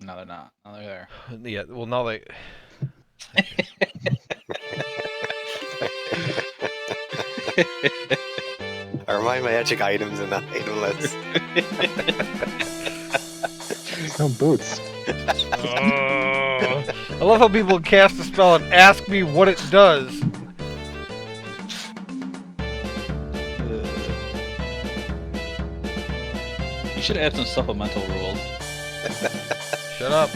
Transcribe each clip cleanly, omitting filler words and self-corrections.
No, they're not. No, they're Yeah, well, now they... Are my magic items in the item list? No boots. I love how people cast a spell and ask me what it does. You should add some supplemental rules. Shut up.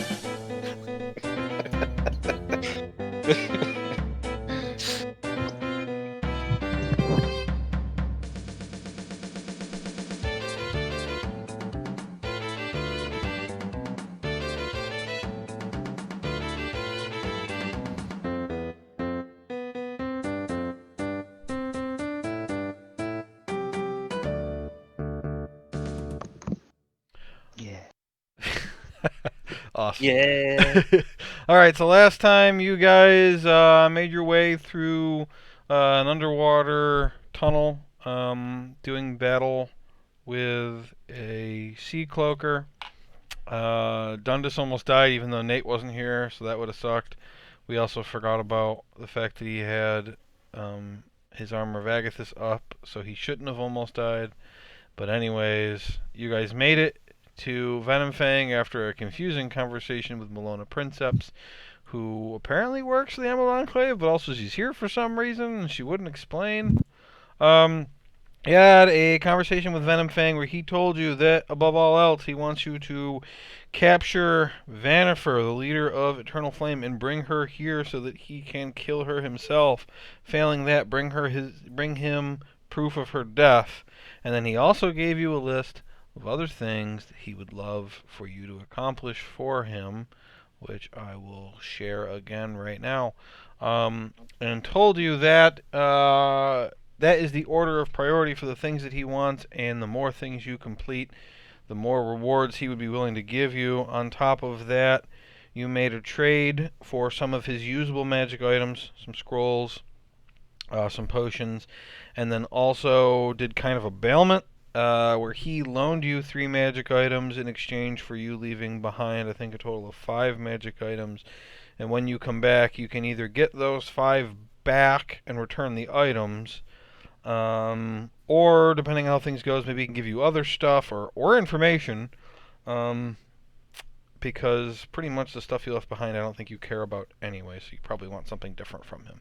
Yeah. Awesome. Yeah. Alright, so last time you guys made your way through an underwater tunnel, doing battle with a sea cloaker. Dundas almost died even though Nate wasn't here, so that would have sucked. We also forgot about the fact that he had his armor of Agathis up, so he shouldn't have almost died. But anyways, you guys made it to Venomfang after a confusing conversation with Malona Princeps, who apparently works for the Emerald Enclave, but also she's here for some reason, and she wouldn't explain. He had a conversation with Venomfang where he told you that, above all else, he wants you to capture Vanifer, the leader of Eternal Flame, and bring her here so that he can kill her himself. Failing that, bring him proof of her death. And then he also gave you a list of other things that he would love for you to accomplish for him, which I will share again right now. And told you that that is the order of priority for the things that he wants, and the more things you complete, the more rewards he would be willing to give you. On top of that, you made a trade for some of his usable magic items, some scrolls, some potions, and then also did kind of a bailment where he loaned you 3 magic items in exchange for you leaving behind, I think, a total of 5 magic items. And when you come back, you can either get those 5 back and return the items, or depending on how things goes, maybe he can give you other stuff or information. Um, because pretty much the stuff you left behind, I don't think you care about anyway. So you probably want something different from him.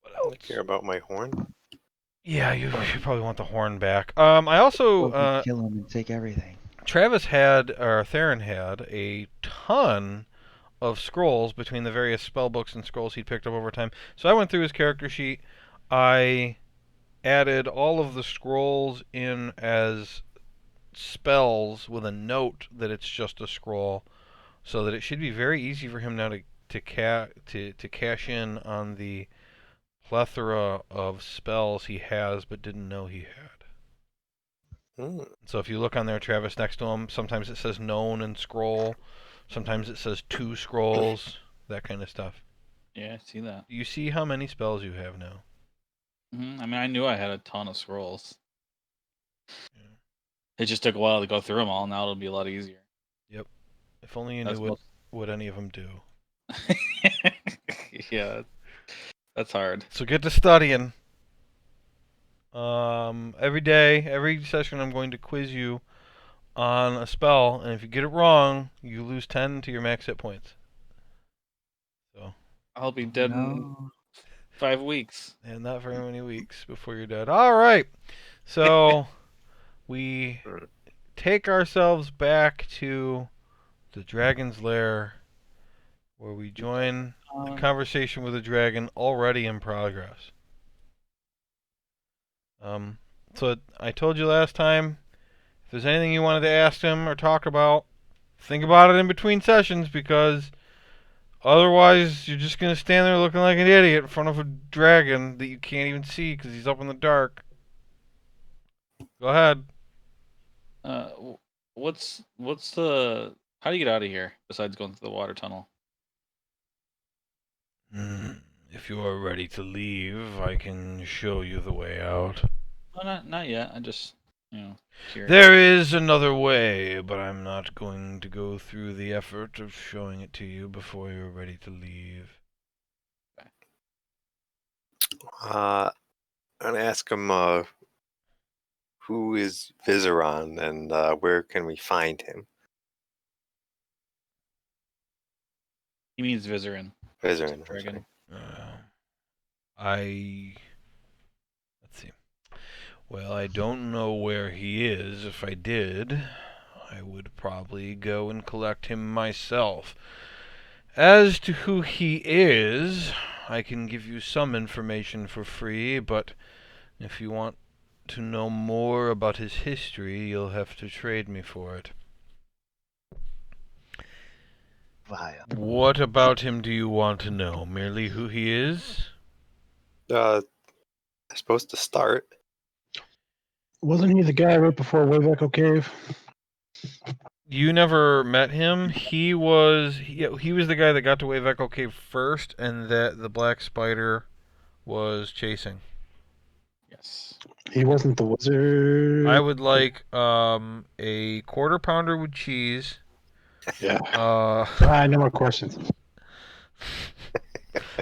What else? I care about my horn. Yeah, you probably want the horn back. I also Or kill him and take everything. Travis had, or Theron had, a ton of scrolls between the various spell books and scrolls he'd picked up over time. So I went through his character sheet. I added all of the scrolls in as spells with a note that it's just a scroll, so that it should be very easy for him now to cash in on the plethora of spells he has but didn't know he had. So if you look on there, Travis, next to him, sometimes it says known and scroll, sometimes it says 2 scrolls, that kind of stuff. Yeah, I see that. You see how many spells you have now. I mean, I knew I had a ton of scrolls. Yeah. It just took a while to go through them all. Now it'll be a lot easier. Yep. If only you knew what any of them do. Yeah, that's hard. So get to studying. Every day, every session, I'm going to quiz you on a spell, and if you get it wrong, you lose 10 to your max hit points. So I'll be dead in 5 weeks. And not very many weeks before you're dead. All right. So we take ourselves back to the dragon's lair, where we join a conversation with a dragon already in progress. So I told you last time, if there's anything you wanted to ask him or talk about, think about it in between sessions, because otherwise you're just going to stand there looking like an idiot in front of a dragon that you can't even see because he's up in the dark. Go ahead. What's the... How do you get out of here, besides going through the water tunnel? If you are ready to leave, I can show you the way out. No, not yet. I just curious. There is another way, but I'm not going to go through the effort of showing it to you before you're ready to leave. I'm gonna ask him who is Vizeron and where can we find him? He means Vizerin. Vizeron, I'm Dragon. sorry. Let's see. Well, I don't know where he is. If I did, I would probably go and collect him myself. As to who he is, I can give you some information for free, but if you want to know more about his history, you'll have to trade me for it. Vile. What about him do you want to know? Merely who he is? I'm supposed to start. Wasn't he the guy right before Wave Echo Cave? You never met him. He was the guy that got to Wave Echo Cave first, and that the black spider was chasing. Yes. He wasn't the wizard. I would like a quarter pounder with cheese. Yeah. Uh, No more questions.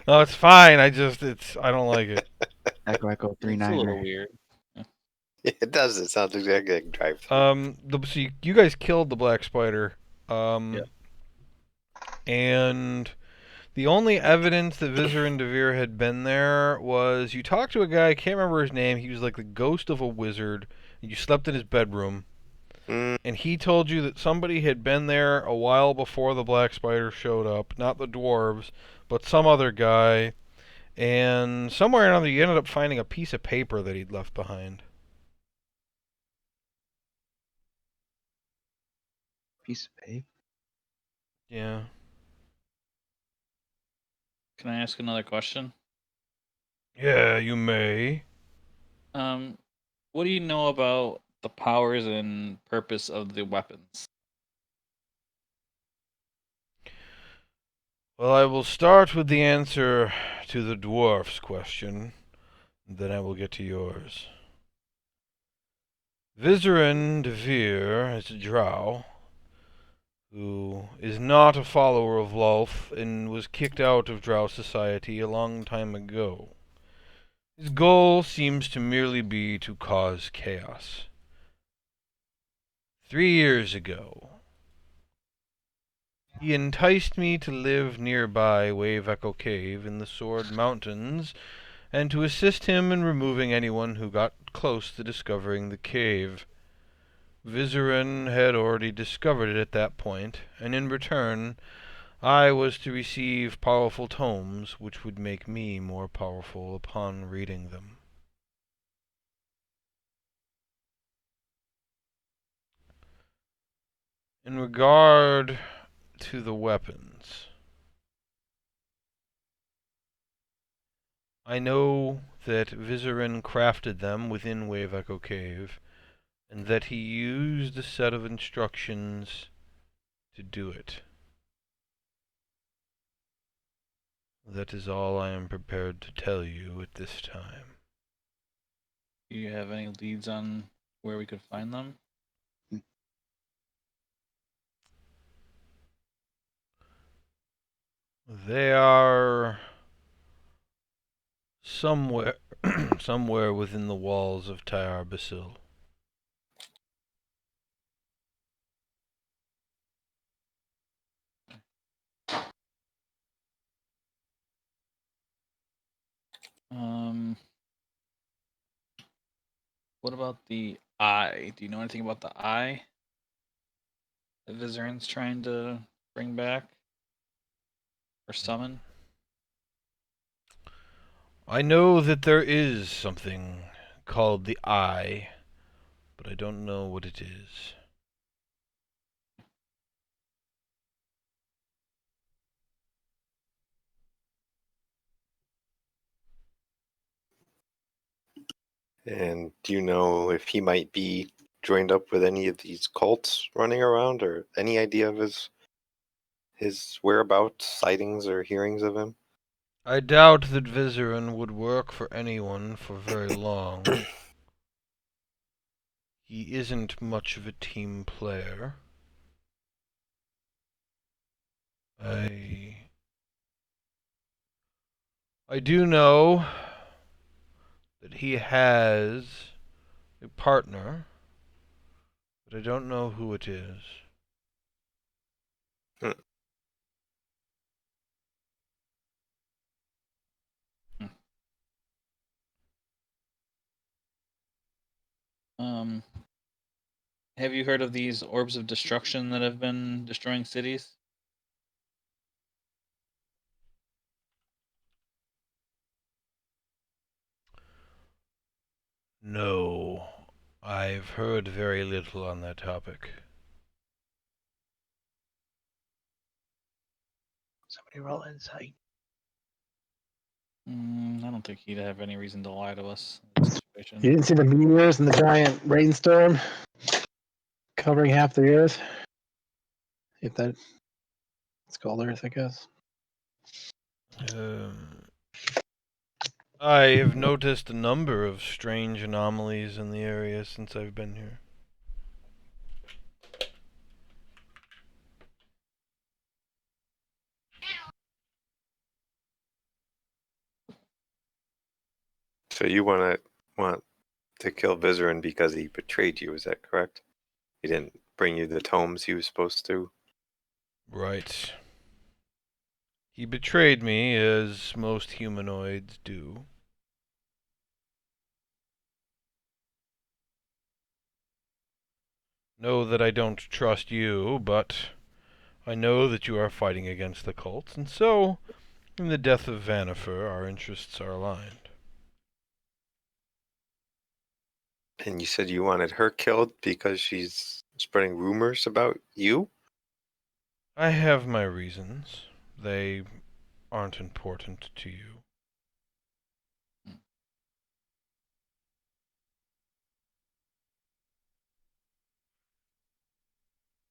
no, it's fine. I don't like it. Echo Echo It's a little 39er. weird. It does. It sounds exactly like drive. So you guys killed the black spider. Yeah. And the only evidence that Visser and Devere had been there was you talked to a guy, I can't remember his name, he was like the ghost of a wizard, and you slept in his bedroom, and he told you that somebody had been there a while before the black spider showed up, not the dwarves, but some other guy, and somewhere or another you ended up finding a piece of paper that he'd left behind. Piece of paper. Yeah. Can I ask another question? Yeah, you may. What do you know about the powers and purpose of the weapons? Well, I will start with the answer to the dwarf's question, then I will get to yours. Vizerin Devere is a drow who is not a follower of Lolth and was kicked out of drow society a long time ago. His goal seems to merely be to cause chaos. 3 years ago, he enticed me to live nearby Wave Echo Cave in the Sword Mountains and to assist him in removing anyone who got close to discovering the cave. Vizerin had already discovered it at that point, and in return, I was to receive powerful tomes which would make me more powerful upon reading them. In regard to the weapons, I know that Vizerin crafted them within Wave Echo Cave, and that he used a set of instructions to do it. That is all I am prepared to tell you at this time. Do you have any leads on where we could find them? They are somewhere somewhere within the walls of Tyar Basil. What about the eye? Do you know anything about the eye that Vizerin's trying to bring back or summon? I know that there is something called the Eye, but I don't know what it is. And do you know if he might be joined up with any of these cults running around, or any idea of his whereabouts, sightings, or hearings of him? I doubt that Vizerin would work for anyone for very long. He isn't much of a team player. I do know that he has a partner, but I don't know who it is. Have you heard of these orbs of destruction that have been destroying cities? No, I've heard very little on that topic. Somebody roll insight. I don't think he'd have any reason to lie to us in this situation. You didn't see the meteors and the giant rainstorm covering half the Earth? If that's called Earth, I guess. I have noticed a number of strange anomalies in the area since I've been here. So you want to kill Vizerin because he betrayed you, is that correct? He didn't bring you the tomes he was supposed to? Right. He betrayed me, as most humanoids do. Know that I don't trust you, but I know that you are fighting against the cults, and so, in the death of Vanifer, our interests are aligned. And you said you wanted her killed because she's spreading rumors about you? I have my reasons. They aren't important to you.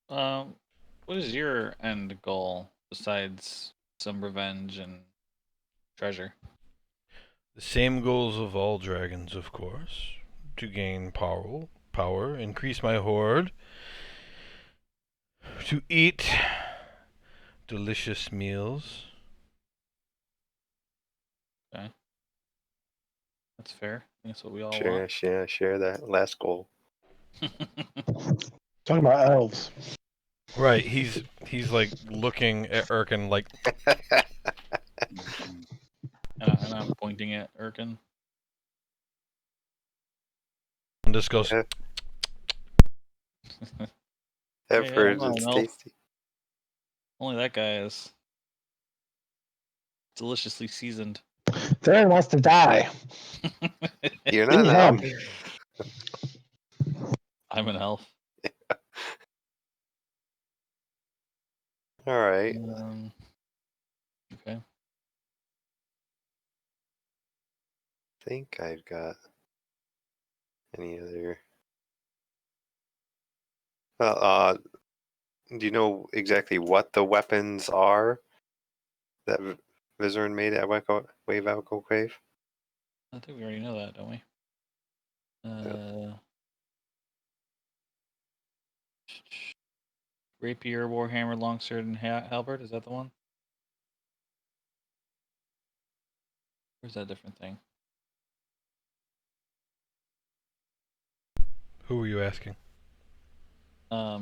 What is your end goal besides some revenge and treasure? The same goals of all dragons, of course. To gain power, increase my horde, to eat delicious meals. Okay, that's fair. I think that's what we all Share that last goal. want. Talking about elves. Right, he's like looking at Erkin like, And I'm pointing at Erkin. and just goes, I've Hey, heard hold on, it's elf. tasty. Only that guy is deliciously seasoned. Theron wants to die. You're Give not me an elf? him. I'm an elf. All right. Okay. I think I've got any other. Well, do you know exactly what the weapons are that Vizerin made at Wave Alco Cave? I think we already know that, don't we? Rapier, Warhammer, Longsword, and Halberd. Is that the one? Or is that a different thing? who are you asking? I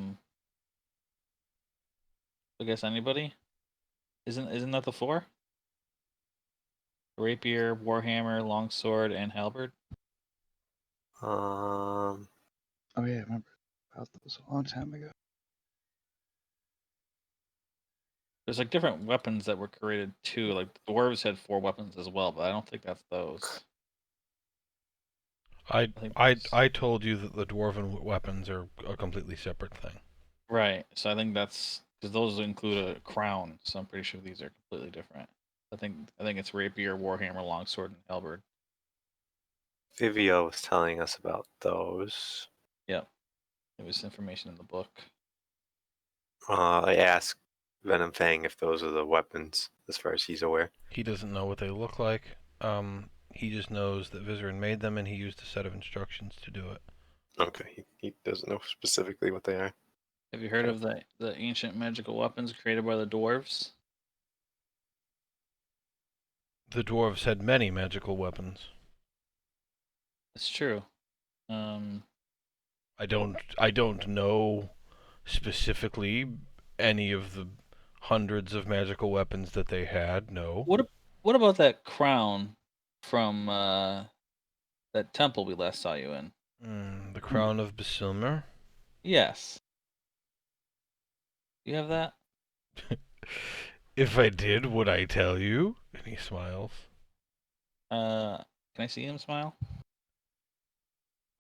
guess anybody. Isn't that the four? Rapier, Warhammer, Longsword, and Halberd. Um, Oh yeah, I remember about those a long time ago. There's like different weapons that were created too. Like the dwarves had 4 weapons as well, but I don't think that's those. I think I told you that the dwarven weapons are a completely separate thing. Right. So I think that's because those include a crown. So I'm pretty sure these are completely different. I think it's rapier, warhammer, longsword, and halberd. Vivio was telling us about those. Yep. It was information in the book. I asked Venom Fang if those are the weapons, as far as he's aware. He doesn't know what they look like. He just knows that Vizerin made them and he used a set of instructions to do it. Okay, he doesn't know specifically what they are. Have you heard of the ancient magical weapons created by the dwarves? The dwarves had many magical weapons. It's true. I don't know specifically any of the hundreds of magical weapons that they had. No. What about that crown from that temple we last saw you in? The crown of Basilmer. Yes. You have that? If I did, would I tell you? And he smiles. Can I see him smile?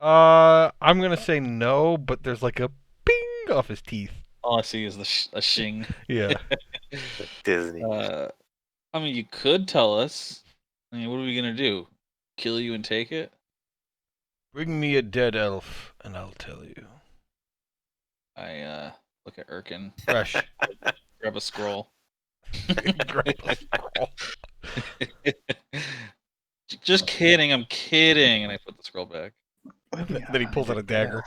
I'm gonna say no, but there's like a bing off his teeth. All I see is a shing. Yeah. Disney. I mean, you could tell us. I mean, what are we gonna do? Kill you and take it? Bring me a dead elf, and I'll tell you. I look at Erkin, Fresh. grab a scroll. Grab a scroll. Just kidding, I'm kidding, and I put the scroll back. Then he pulls out a dagger.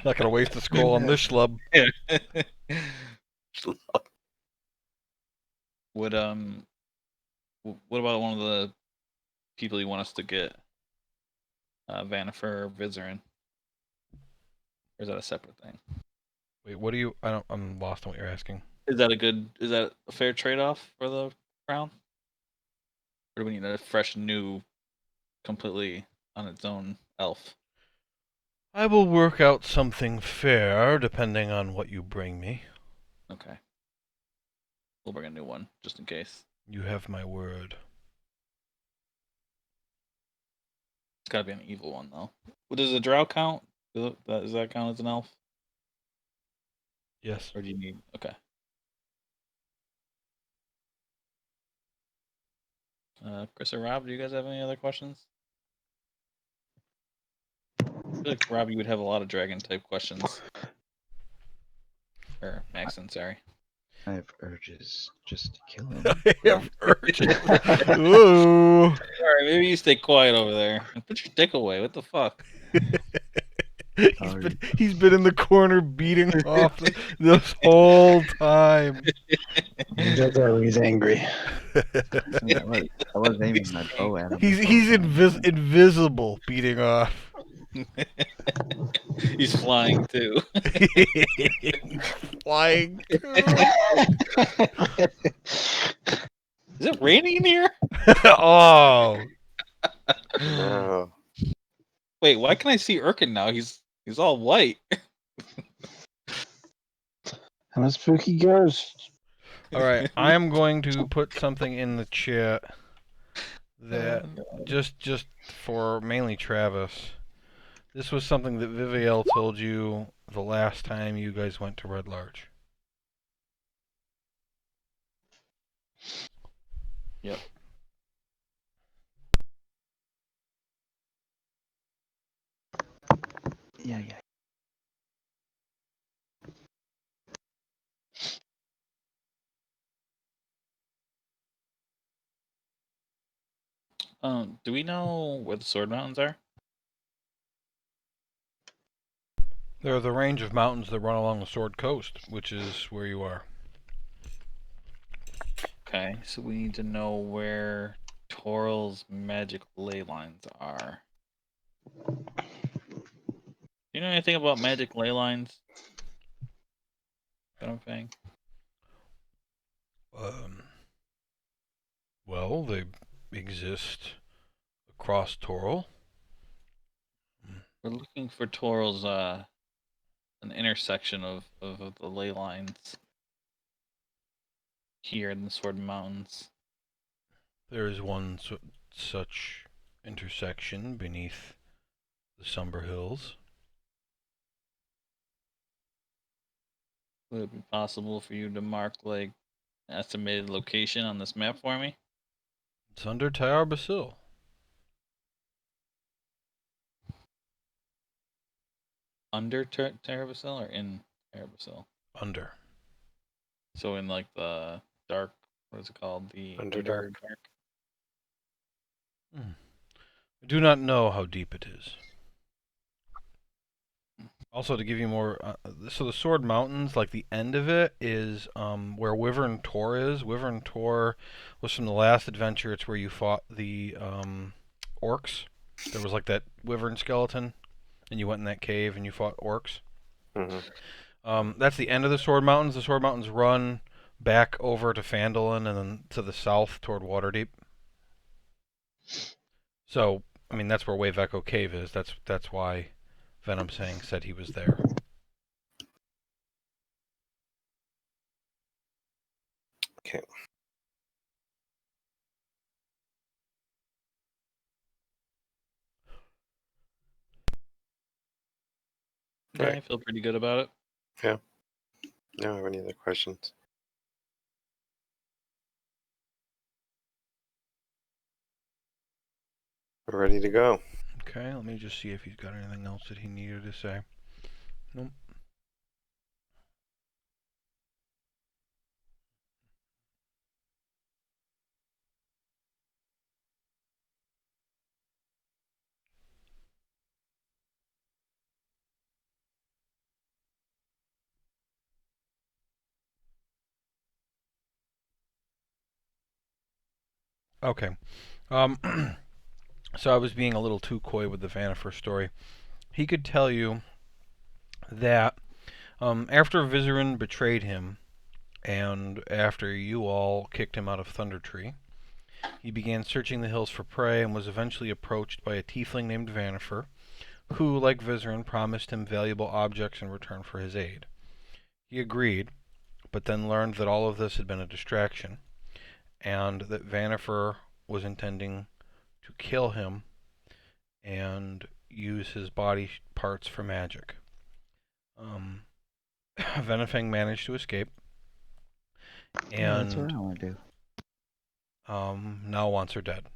Not gonna waste a scroll on this schlub. What what about one of the people you want us to get? Vanifer or Vizerin? Or is that a separate thing? Wait, what do you? I'm lost on what you're asking. Is that a fair trade-off for the crown? Or do we need a fresh new, completely on its own elf? I will work out something fair, depending on what you bring me. Okay. We'll bring a new one, just in case. You have my word. It's gotta be an evil one, though. Well, does a drow count? Does that count as an elf? Yes. Or do you need... Okay. Chris or Rob, do you guys have any other questions? I feel like, Rob, you would have a lot of dragon-type questions. Or Maxon, sorry. I have urges just to kill him. I have urges. Ooh. Alright, maybe you stay quiet over there. Put your dick away. What the fuck? He's been in the corner beating off this whole time. He does that when he's angry. I was aiming my bow at him. He's invisible beating off. He's flying too. Flying. Is it raining in here? Oh. No. Wait, why can I see Erkin now? He's all white. I'm a spooky ghost. All right, I am going to put something in the chat that just for mainly Travis. This was something that Viviel told you the last time you guys went to Red Larch. Yep. Yeah. Do we know where the Sword Mountains are? They're the range of mountains that run along the Sword Coast, which is where you are. Okay, so we need to know where Toral's magic ley lines are. Do you know anything about magic ley lines? What I'm saying? Well, they exist across Toral. We're looking for Toral's an intersection of the ley lines here in the Sword Mountains. There is one such intersection beneath the Somber Hills. Would it be possible for you to mark like an estimated location on this map for me? It's under Tyar Basil. Under Terrabasil or in Terrabasil? Under. So in like the dark, what is it called? The Underdark. Dark. I do not know how deep it is. Also, to give you more, so the Sword Mountains, like the end of it, is where Wyvern Tor is. Wyvern Tor was from the last adventure. It's where you fought the orcs. There was like that wyvern skeleton, and you went in that cave and you fought orcs. That's the end of the Sword Mountains. The Sword Mountains run back over to Phandalin and then to the south toward Waterdeep. So, I mean, that's where Wave Echo Cave is. That's why Venom said he was there. Okay. Yeah, Right. I feel pretty good about it. Yeah. I don't have any other questions. We're ready to go. Okay, let me just see if he's got anything else that he needed to say. Nope. Okay. So I was being a little too coy with the Vanifer story. He could tell you that after Vizerin betrayed him, and after you all kicked him out of Thunder Tree, he began searching the hills for prey and was eventually approached by a tiefling named Vanifer, who, like Vizerin, promised him valuable objects in return for his aid. He agreed, but then learned that all of this had been a distraction, and that Vanifer was intending to kill him and use his body parts for magic. Venifang managed to escape, Yeah, that's what and I want to do. now wants her dead.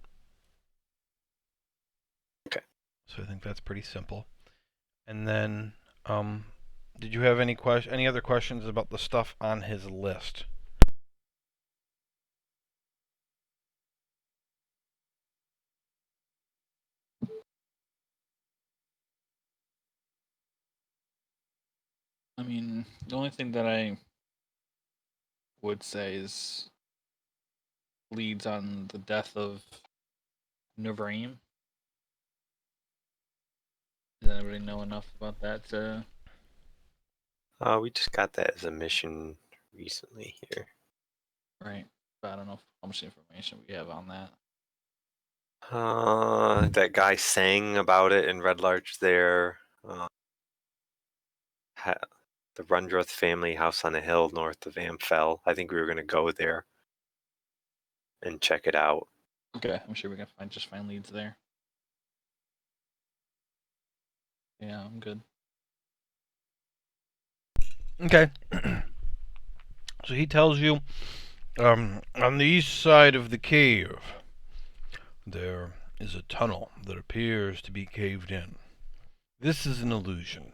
Okay. So I think that's pretty simple. And then, did you have any other questions about the stuff on his list? I mean, the only thing that I would say is leads on the death of Navraim. Does anybody know enough about that to... We just got that as a mission recently here. Right. But I don't know how much information we have on that. That guy sang about it in Red Larch there. The Rundroth family house on a hill north of Amfell. I think we were going to go there and check it out. Okay, I'm sure we can find leads there. Yeah, I'm good. Okay. So he tells you, on the east side of the cave, there is a tunnel that appears to be caved in. This is an illusion.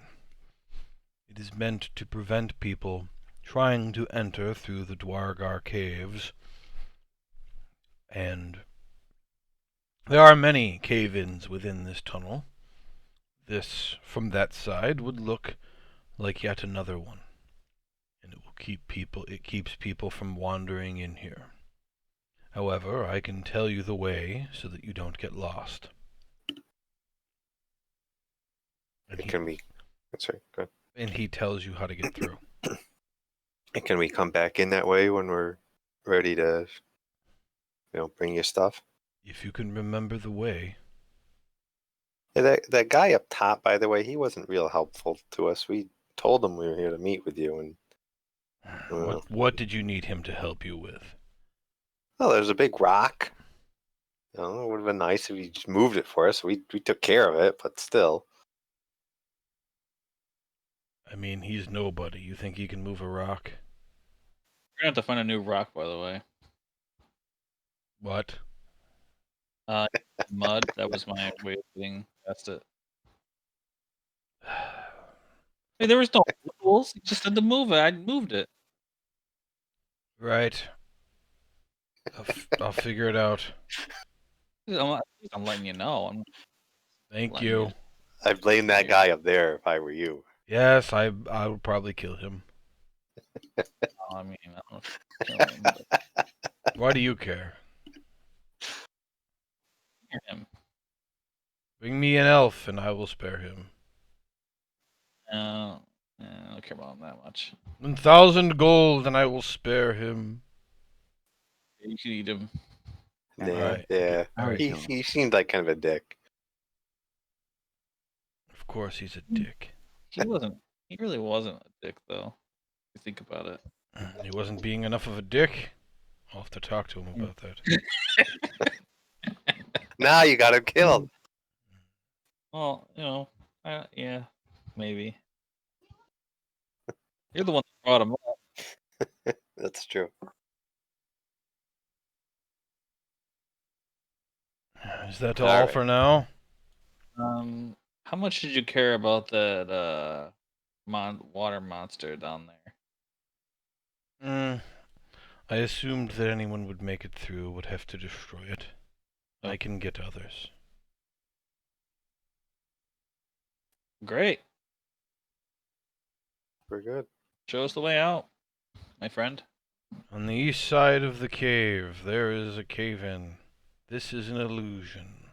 It is meant to prevent people trying to enter through the Dwargar caves, and there are many cave-ins within this tunnel. This, from that side, would look like yet another one, and it keeps people from wandering in here. However, I can tell you the way so that you don't get lost. And Can we? Sorry, go ahead. and he tells you how to get through. And can we come back in that way when we're ready to, bring your stuff? If you can remember the way. Yeah, that guy up top, by the way, he wasn't real helpful to us. We told him we were here to meet with you, and What did you need him to help you with? well, there's a big rock. It would have been nice if he just moved it for us. We took care of it, but still. I mean, he's nobody. You think he can move a rock? We're gonna have to find a new rock, by the way. What? Mud. That was my way of getting past it. Hey, there was no rules. You just had to move it. I moved it. Right. I'll figure it out. I'm letting you know. Thank Letting you. I'd blame that guy up there if I were you. Yes, I would probably kill him. I mean, I don't know if you kill him, but Why do you care? hear him. Bring me an elf, and I will spare him. I don't care about him that much. 1,000 gold, and I will spare him. You can eat him. Yeah, Alright. yeah. I would He, kill him. he seemed like kind of a dick. Of course, he's a dick. He wasn't. He really wasn't a dick, though. If you think about it. He wasn't being enough of a dick. I'll have to talk to him about that. Now you got him killed. Well, yeah, maybe. You're the one that brought him up. That's true. Is that all Alright. for now? How much did you care about that water monster down there? I assumed that anyone would make it through would have to destroy it. Oh. I can get others. Great. We're good. Show us the way out, my friend. On the east side of the cave, there is a cave-in. This is an illusion.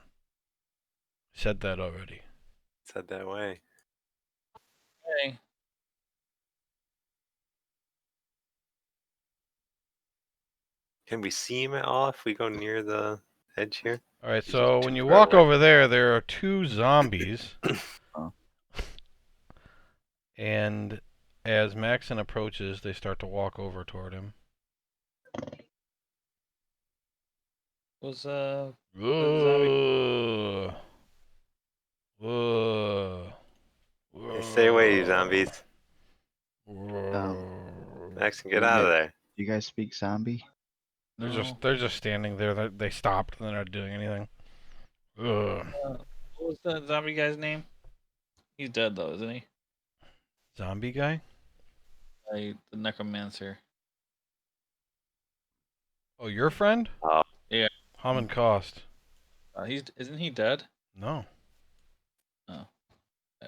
Said that already. Said that way. Hey. Can we see him at all if we go near the edge here? Alright, He's so too when you far walk away. over there, there are 2 zombies. Oh. And as Maxon approaches, they start to walk over toward him. Was Whoa. Whoa. Hey, stay away, you zombies. Whoa. Maxon, get out of there. You guys speak zombie? They're just standing there. They stopped. They're not doing anything. Ugh. what was that zombie guy's name? He's dead though, isn't he? Zombie guy? The necromancer. Oh, your friend? Oh. Yeah. Hammond Cost. Isn't he dead? No. Oh. I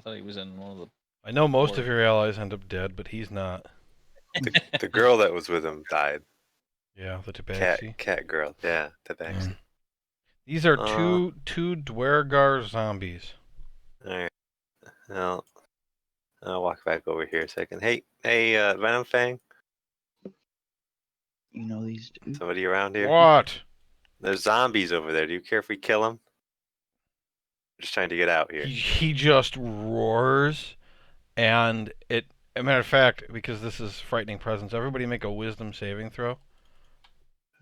thought he was in one of the. I know most of your allies end up dead, but he's not. The girl that was with him died. Yeah, the Tabaxi. Cat girl. Yeah, Tabaxi. These are two Dwergar zombies. Alright. Well, I'll walk back over here a second. Hey, Venom Fang? You know these dudes? Somebody around here? What? There's zombies over there. Do you care if we kill them? I'm just trying to get out here. He just roars, and a matter of fact, because this is frightening presence, everybody make a wisdom saving throw.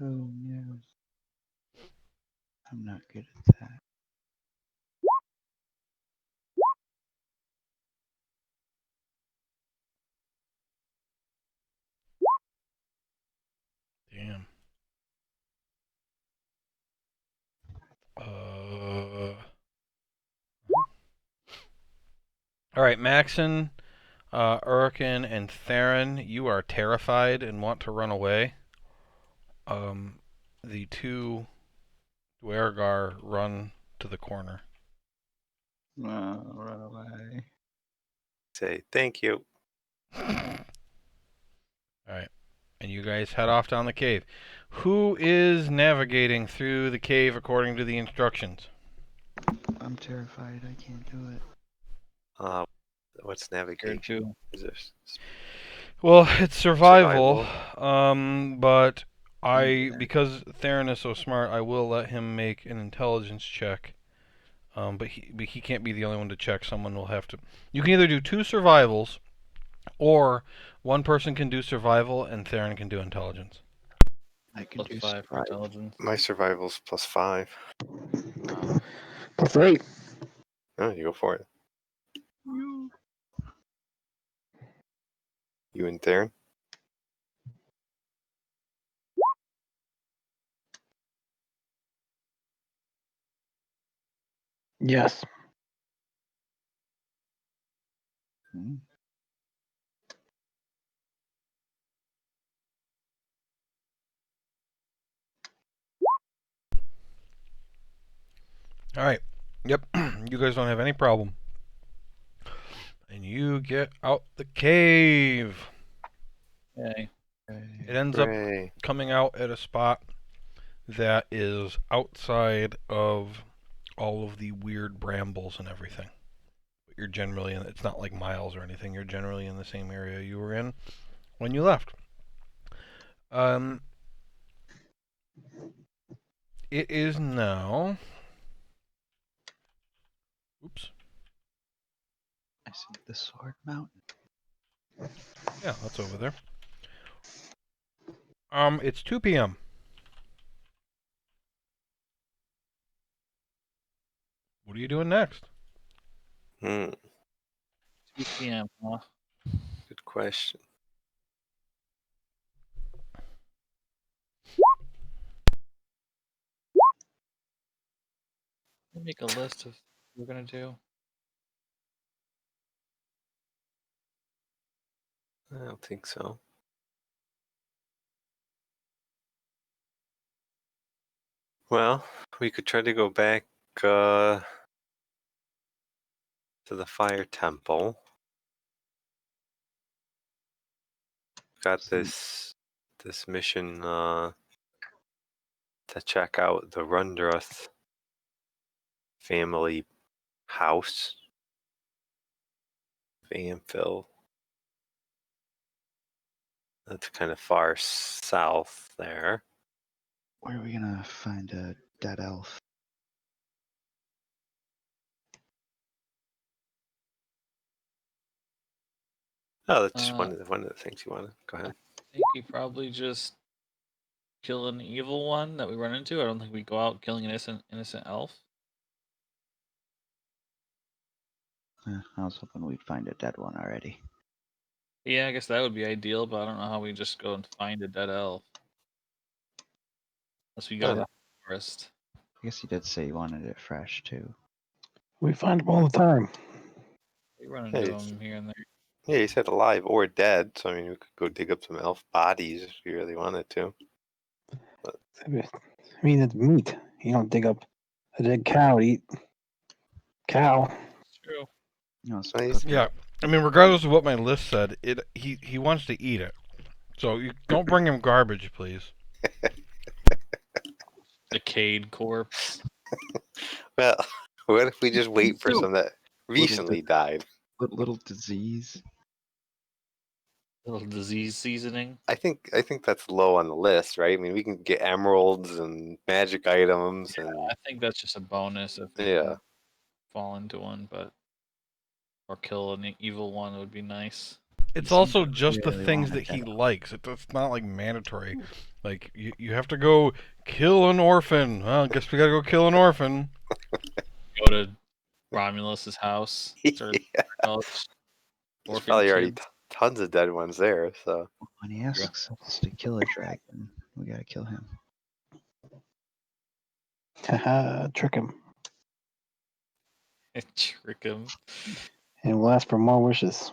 Oh, no. I'm not good at that. Damn. All right, Maxon, Uriken, and Theron, you are terrified and want to run away. The 2 Dwergar run to the corner. Run away. Say thank you. Alright. And you guys head off down the cave. Who is navigating through the cave according to the instructions? I'm terrified. I can't do it. What's Scared navigation? too. Is this? Well, it's survival. But because Theron is so smart, I will let him make an intelligence check. But he can't be the only one to check. Someone will have to. You can either do 2 survivals, or one person can do survival and Theron can do intelligence. I can do +5 for intelligence. My survival's +5. That's right. Oh, you go for it. You and Theron? Yes. Hmm. All right. Yep. You guys don't have any problem. and you get out the cave. Yay. It ends up Hooray. coming out at a spot that is outside of all of the weird brambles and everything. But you're generally in, it's not like miles or anything, you're generally in the same area you were in when you left. It is now. Oops. I see the Sword Mountain. Yeah, that's over there. It's 2 p.m. What are you doing next? 2 p.m., huh? Good question. Let me make a list of what we're gonna do. I don't think so. Well, we could try to go back to the fire temple. Got this mission to check out the Rundruth family house, Vanville. That's kind of far south there. Where are we gonna find a dead elf? Oh, that's just Uh, one of the things you wanted. Go ahead. I think we probably just kill an evil one that we run into. I don't think we go out killing an innocent elf. I was hoping we'd find a dead one already. Yeah, I guess that would be ideal, but I don't know how we just go and find a dead elf. Unless we go to the forest. I guess you did say you wanted it fresh too. We find them all the time. We run Yeah, into it's- them here and there. Yeah, you said alive or dead, so I mean, we could go dig up some elf bodies if you really wanted to. I mean, it's meat. You don't dig up a dead cow to eat. Cow. It's true. You know, it's Nice. cooking. Yeah, I mean, regardless of what my list said, he wants to eat it. So you don't bring him garbage, please. Decayed corpse. Well, what if we just wait for Soup. some that recently died? Little disease. Little disease seasoning. I think that's low on the list, right? I mean, we can get emeralds and magic items, I and think that's just a bonus if we yeah, can fall into one, but or kill an evil one would be nice. It's You also seem to just the really things want a that he dead elf. likes. It's not like mandatory. Like you have to go kill an orphan. Well, I guess we gotta go kill an orphan. Go to Romulus's house. Start yeah. college. There's Orphan probably already kids. tons of dead ones there. So When he asks us to kill a dragon, we gotta kill him. Haha, trick him. Trick him. And we'll ask for more wishes.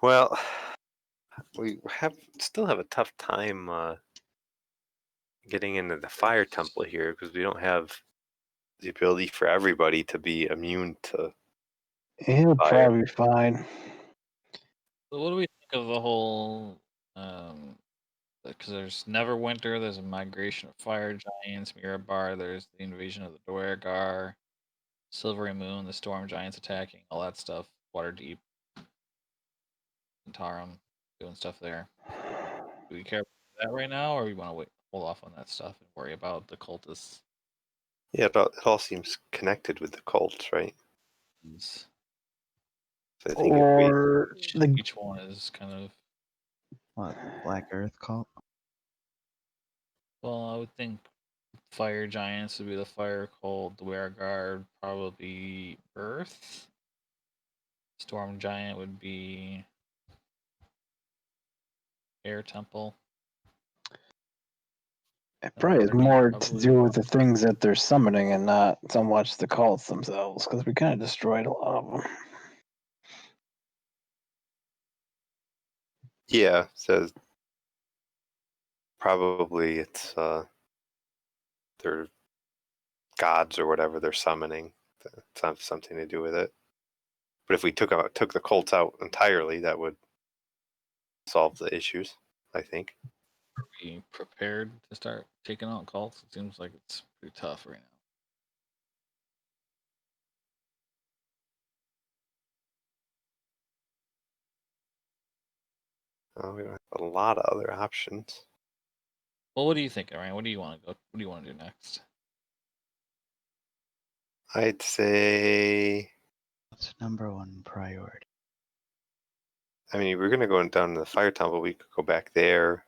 well, we still have a tough time getting into the fire temple here because we don't have the ability for everybody to be immune to. He'll Fire. probably be fine. So what do we think of the whole because there's Neverwinter, there's a migration of fire giants, Mirabar, there's the invasion of the Duergar, Silvery Moon, the storm giants attacking, all that stuff, Waterdeep, Tarum, doing stuff there. Do we care about that right now, or we want to hold off on that stuff and worry about the cultists? Yeah, it all seems connected with the cults, right? So I think if we, Or the Each one is kind of What, the Black Earth cult? well, I would think fire giants would be the fire cult, the Duergar probably Earth. Storm giant would be Air Temple. it probably has Waterdeep more to probably do with the things that they're summoning and not so much the cults themselves, because we kind of destroyed a lot of them. yeah, says probably it's their gods or whatever they're summoning to have something to do with it. But if we took the cults out entirely, that would solve the issues, I think. Be prepared to start taking out cults. It seems like it's pretty tough right now. We don't have a lot of other options. Well, what do you think, Ryan? What do you want to go? What do you want to do next? I'd say, What's number one priority? I mean, we're gonna go down to the fire temple. We could go back there,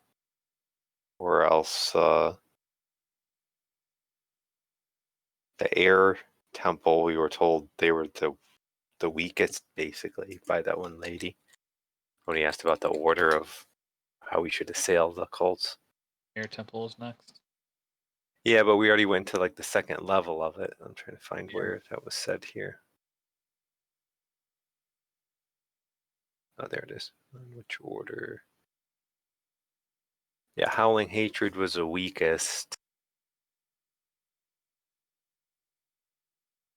or else the air temple. We were told they were the weakest, basically, by that one lady when he asked about the order of how we should assail the cults. Air temple is next. Yeah, but we already went to like the second level of it. I'm trying to find Yeah. where that was said here. Oh, there it is. In which order? Yeah, Howling Hatred was the weakest.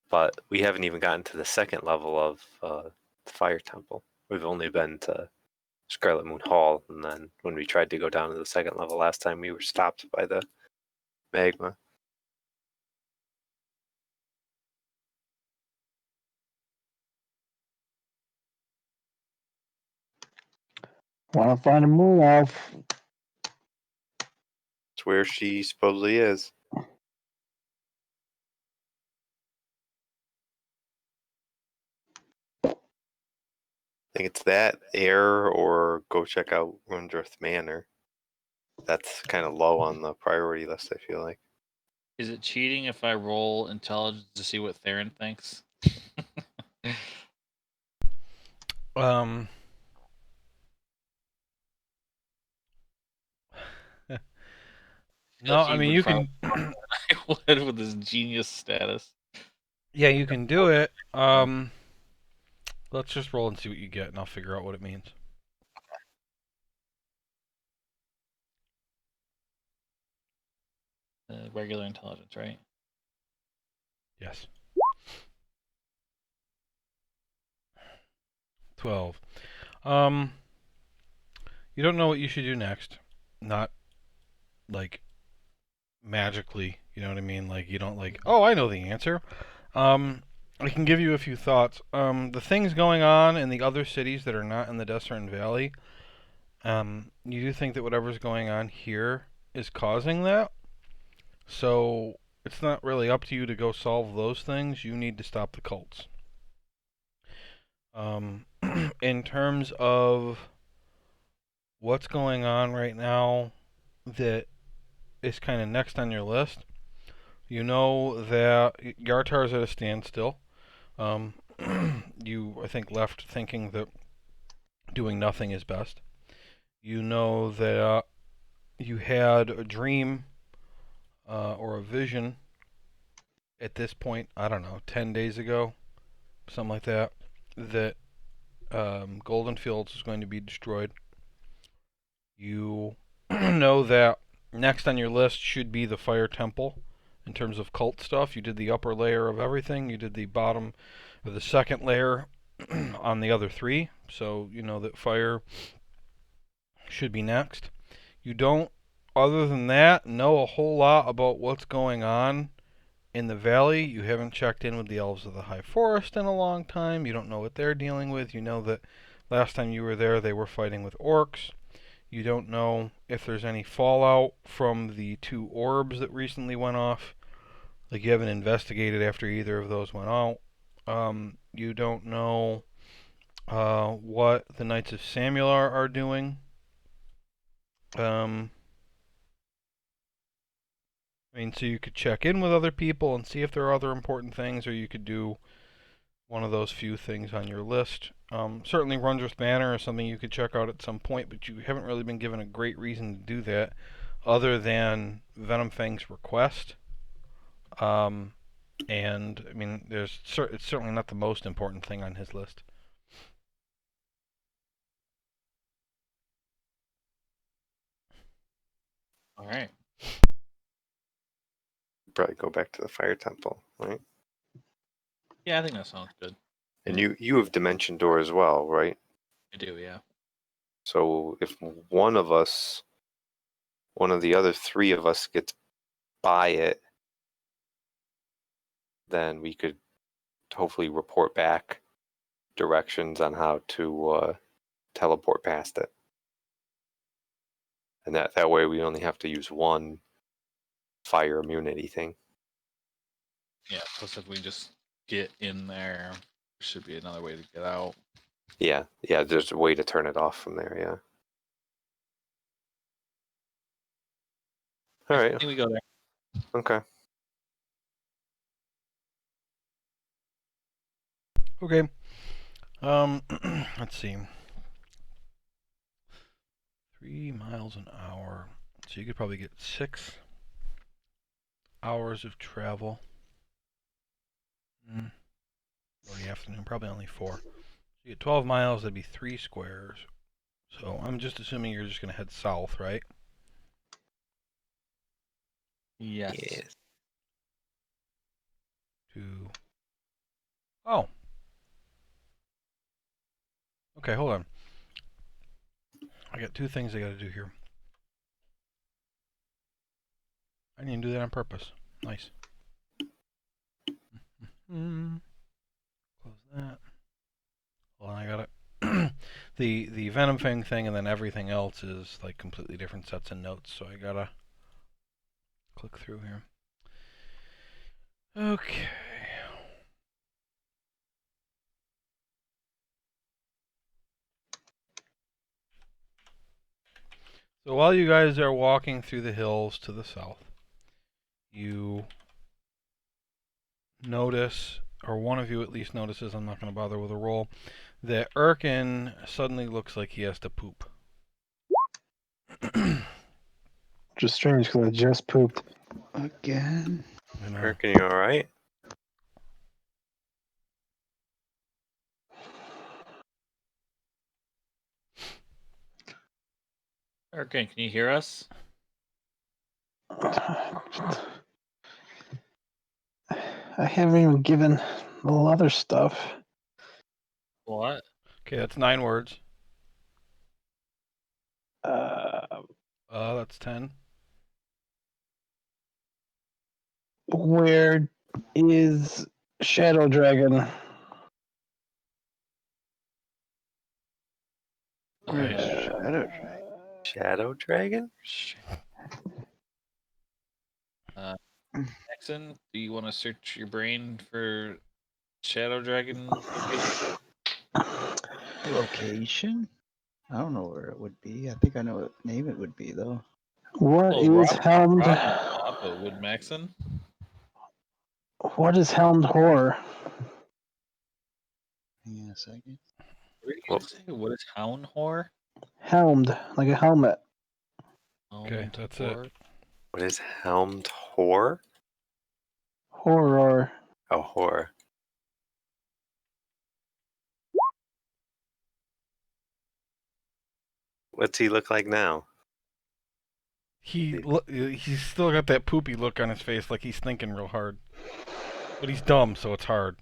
But we haven't even gotten to the second level of the Fire Temple. We've only been to Scarlet Moon Hall, and then when we tried to go down to the second level last time, we were stopped by the Magma. Want to find a moon elf? It's where she supposedly is. I think it's that, air, or go check out Rundreth Manor. That's kind of low on the priority list, I feel like. Is it cheating if I roll intelligence to see what Theron thinks? Um. No, I mean you can. I would with his genius status. Yeah, you can do it. Let's just roll and see what you get, and I'll figure out what it means. Regular intelligence, right? Yes. 12. You don't know what you should do next. Not like magically, you know what I mean? Like you don't like, oh, I know the answer. I can give you a few thoughts. The things going on in the other cities that are not in the Desert Valley, you do think that whatever's going on here is causing that. So it's not really up to you to go solve those things. You need to stop the cults. In terms of what's going on right now that is kind of next on your list, you know that Yartar's at a standstill. Um, you, I think, left thinking that doing nothing is best. You know that you had a dream or a vision at this point, I don't know, 10 days ago, something like that, that Golden Fields is going to be destroyed. You know that next on your list should be the Fire Temple in terms of cult stuff. You did the upper layer of everything, you did the bottom or the second layer on the other three, so you know that fire should be next. You don't, other than that, know a whole lot about what's going on in the valley. You haven't checked in with the elves of the high forest in a long time. You don't know what they're dealing with. You know that last time you were there they were fighting with orcs. You don't know if there's any fallout from the two orbs that recently went off. Like, you haven't investigated after either of those went out. You don't know what the Knights of Samular are doing. I mean, so you could check in with other people and see if there are other important things, or you could do one of those few things on your list. Certainly Rundreth Manor is something you could check out at some point, but you haven't really been given a great reason to do that other than Venomfang's request. And, I mean, it's certainly not the most important thing on his list. All right. Probably go back to the Fire Temple, right? Yeah, I think that sounds good. And you have dimension door as well, right? I do, yeah. So if one of the other three of us gets by it, then we could hopefully report back directions on how to teleport past it. And that way we only have to use one fire immunity thing. Yeah, plus if we just get in there, there should be another way to get out. Yeah, there's a way to turn it off from there, yeah. All I right, think we go there. okay. Okay. Let's see. 3 miles an hour. So you could probably get 6 hours of travel. Early afternoon, probably only 4. So you get 12 miles, that'd be 3 squares. So I'm just assuming you're just going to head south, right? Yes. Yes. Oh. Okay, hold on. I got 2 things I got to do here. I didn't do that on purpose. Nice. Close that. Well, I got it. The Venom Fang thing and then everything else is like completely different sets of notes, so I gotta click through here. Okay. So while you guys are walking through the hills to the south, you notice, or one of you at least notices, I'm not going to bother with a roll, that Erkin suddenly looks like he has to poop. Which is strange because I just pooped. Again? Eric, you all right? Okay, can you hear us? I haven't even given the other stuff. What? Okay, that's 9 words. Uh, That's 10. where is Shadow Dragon? Where's Uh, Shadow Dragon? Shadow Dragon? Jackson, do you want to search your brain for Shadow Dragon location? Location? I don't know where it would be. I think I know what name it would be, though. What Oh, is helmed? Rob might know it, but would Maxon? What is helmed horror? Hang on a second. What did you Well, say? What is Hound Whore? Helmed, like a helmet. Okay, Hound that's Whore? it. what is helmed whore? Horror. Oh, whore. What's he look like now? He's still got that poopy look on his face, like he's thinking real hard. But he's dumb, so it's hard.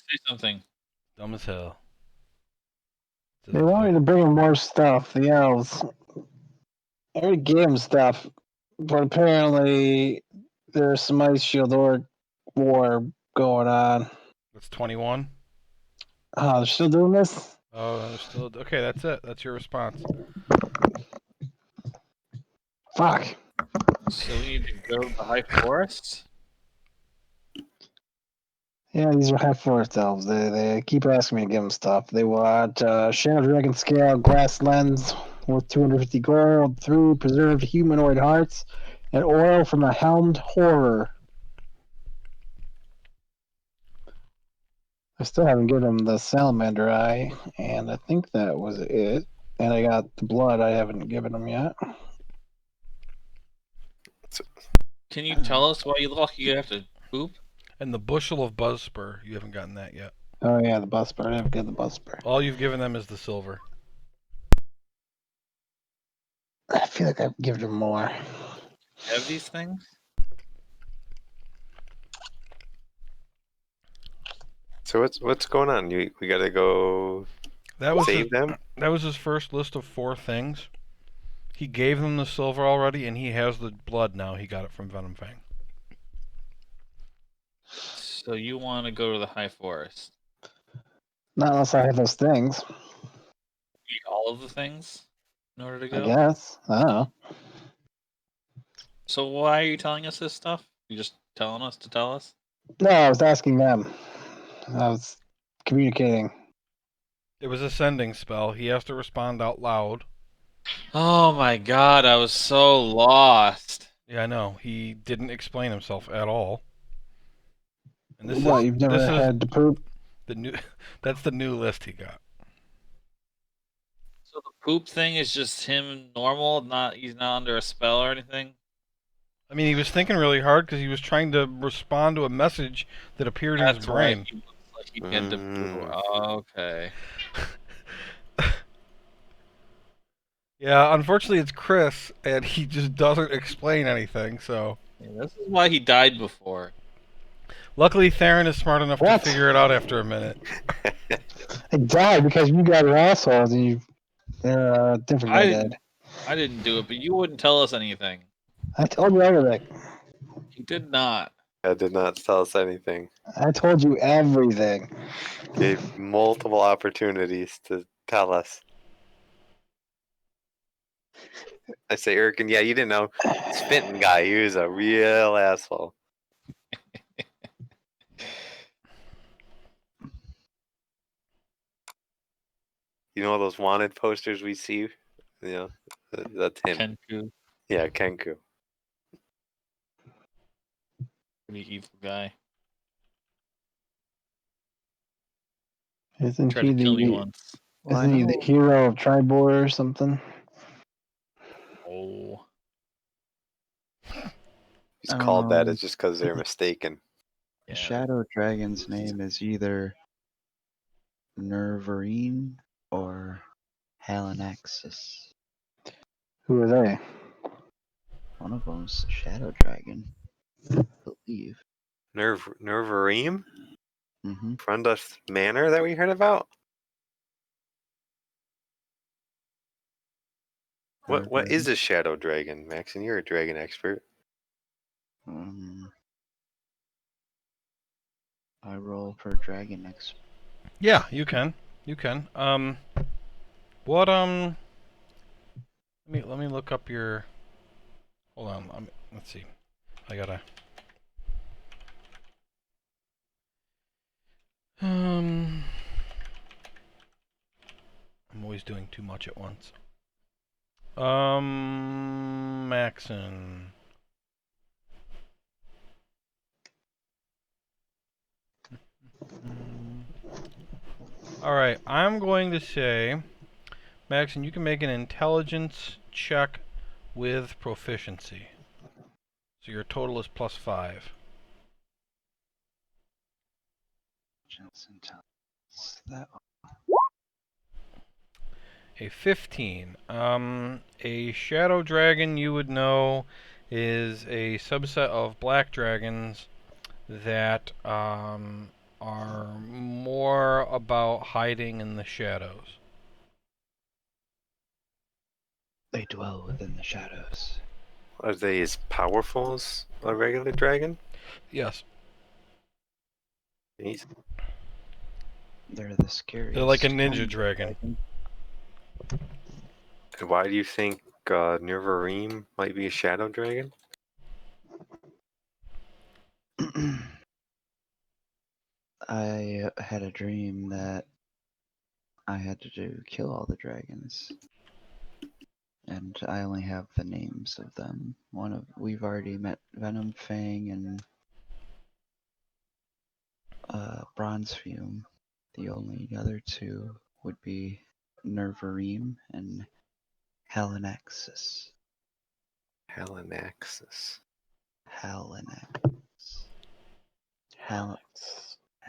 Say something. Dumb as hell. They want me to bring him more stuff, the elves. I already gave him stuff, but apparently there's some ice shield war going on. That's 21. Oh, they're still doing this? Oh, there's still. Okay, that's it. That's your response. Fuck. So we need to go to the High Forest? Yeah, these are high forest elves. They keep asking me to give them stuff. They want Shadow Dragon scale glass lens worth 250 gold, 3 preserved humanoid hearts, and oil from the helmed horror. I still haven't given them the salamander eye, and I think that was it. And I got the blood I haven't given them yet. Can you tell us why you look like you have to poop? And the bushel of buzzspur, you haven't gotten that yet. Oh yeah, the bus bar. I haven't given the bus bar. All you've given them is the silver. I feel like I've given them more. Have these things? So what's going on? We gotta go That was save them. that was his first list of 4 things. He gave them the silver already, and he has the blood now. He got it from Venom Fang. So you want to go to the High Forest? Not unless I have those things. Eat all of the things in order to I go? guess. I don't know. So why are you telling us this stuff? You just telling us to tell us? No, I was asking them. I was communicating. It was a sending spell. He has to respond out loud. Oh my god, I was so lost. Yeah, I know. He didn't explain himself at all. And What, you've never this is had to poop? the new that's the new list he got. So the poop thing is just him normal, he's not under a spell or anything? I mean, he was thinking really hard because he was trying to respond to a message that appeared in his That's why brain. he looks like he had to poo. Okay. Yeah, unfortunately it's Chris, and he just doesn't explain anything, so... Yeah, this is why he died before. Luckily, Theron is smart enough What? to figure it out after a minute. I died because you guys are assholes and you. Different guy did. I didn't do it, but you wouldn't tell us anything. I told you everything. You did not. That did not tell us anything. I told you everything. Gave multiple opportunities to tell us. I say, Eric, and yeah, you didn't know. Spitting guy, he was a real asshole. You know those wanted posters we see? You know, that's him. Kenku, Yeah, Kenku. pretty evil guy. Isn't Tried he to kill me the once. Well, I isn't he the know. hero of Tribor or something? Oh. He's called that. It's just because they're The mistaken. The Yeah. Shadow Dragon's name is either Nervarine or Halanaxis. Who are they? One of them's a Shadow Dragon, I believe. Nervareem? Mm-hmm. Frondus Manor that we heard about? What is a shadow dragon, Max? And you're a dragon expert. I roll for Dragon X. Yeah, you can. You can. What, Let me look up your... Hold on, let's see. I gotta... I'm always doing too much at once. Maxon. Alright, I'm going to say, Maxon, you can make an intelligence check with proficiency. So your total is +5. That A 15. A shadow dragon, you would know, is a subset of black dragons that are more about hiding in the shadows. they dwell within the shadows. Are they as powerful as a regular dragon? Yes. They're the scariest. They're like a ninja kind of dragon. And why do you think Nervareem might be a shadow dragon? I had a dream that I had to kill all the dragons, and I only have the names of them. We've already met Venom Fang and Bronze Fume. The only other two would be Nervareem and Halanaxis. Halanaxis.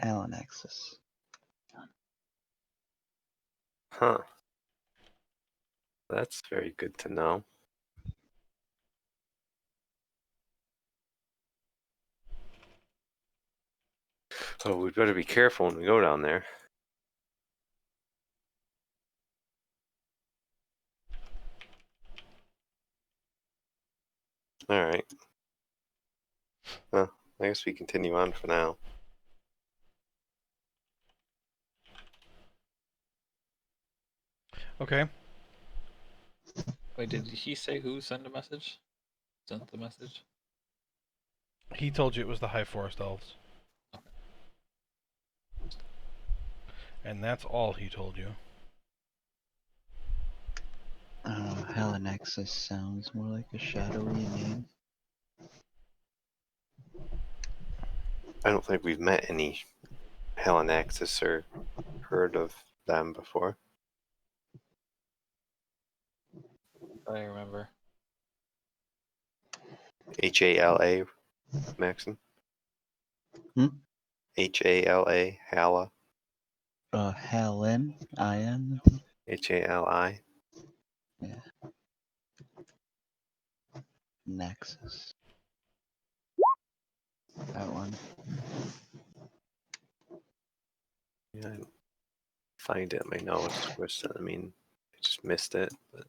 Halanaxis. Huh. That's very good to know. So we'd better be careful when we go down there. Alright. Well, I guess we continue on for now. Okay. Wait, did he say who sent a message? Sent the message? He told you it was the High Forest Elves. And that's all he told you. I don't know, Halanexus sounds more like a shadowy name. I don't think we've met any Helenaxis or heard of them before. I remember. Hala, Maxon? Hmm? Hala, Hala, Helen, I-N? Hali. Yeah. Nexus. That one. Yeah, I find it in my notes. Of course, I mean, I just missed it. But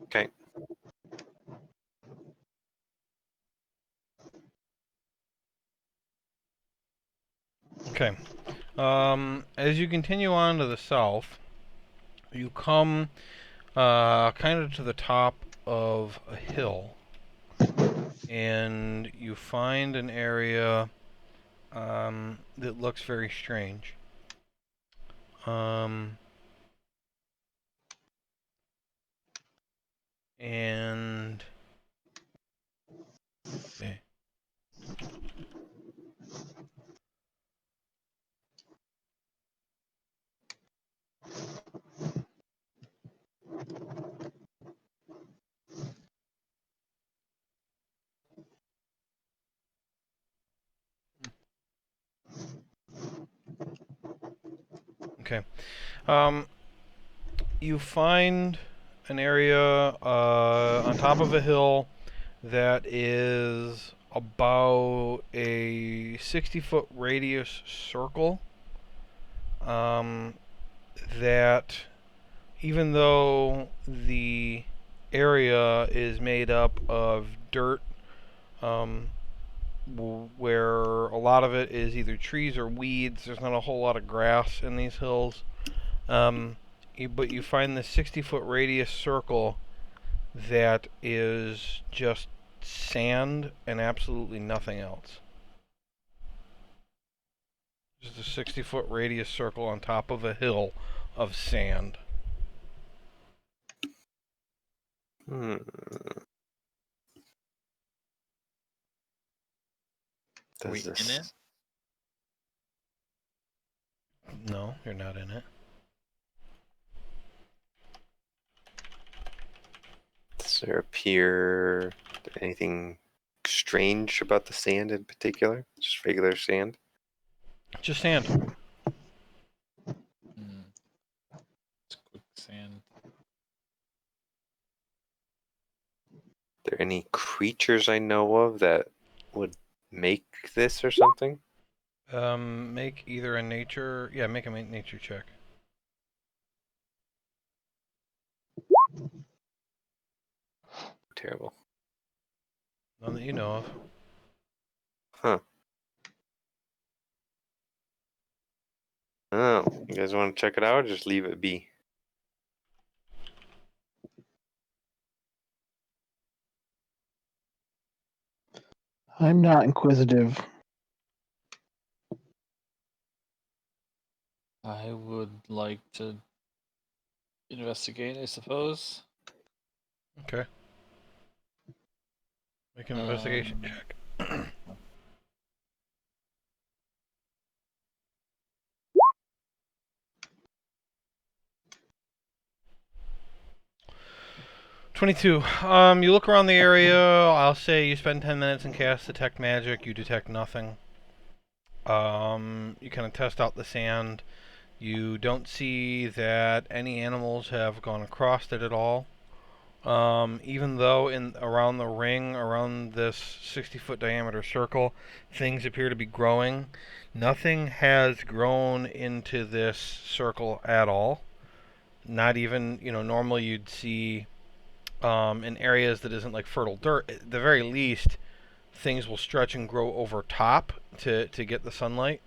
okay. Okay. As you continue on to the south, you come kind of to the top of a hill, and you find an area that looks very strange. And eh, okay. You find an area on top of a hill that is about a 60-foot radius circle. That even though the area is made up of dirt, where a lot of it is either trees or weeds, there's not a whole lot of grass in these hills. But you find this 60-foot radius circle that is just sand and absolutely nothing else. Just a 60-foot radius circle on top of a hill of sand. Hmm. Are we Does in it? this? No, you're not in it. Does there appear anything strange about the sand in particular? Just regular sand? Just sand. It's quicksand. There any creatures I know of that would make this or something? Make either a nature... Yeah, make a nature check. Terrible. None that you know of. Huh. Oh, you guys want to check it out or just leave it be? I'm not inquisitive. I would like to investigate, I suppose. Okay. Make an investigation Um, check. 22. You look around the area. I'll say you spend 10 minutes and cast Detect Magic. You detect nothing. You kind of test out the sand. You don't see that any animals have gone across it at all. Even though in around the ring, around this 60-foot diameter circle, things appear to be growing, nothing has grown into this circle at all. Not even, normally you'd see in areas that isn't like fertile dirt, at the very least, things will stretch and grow over top to get the sunlight,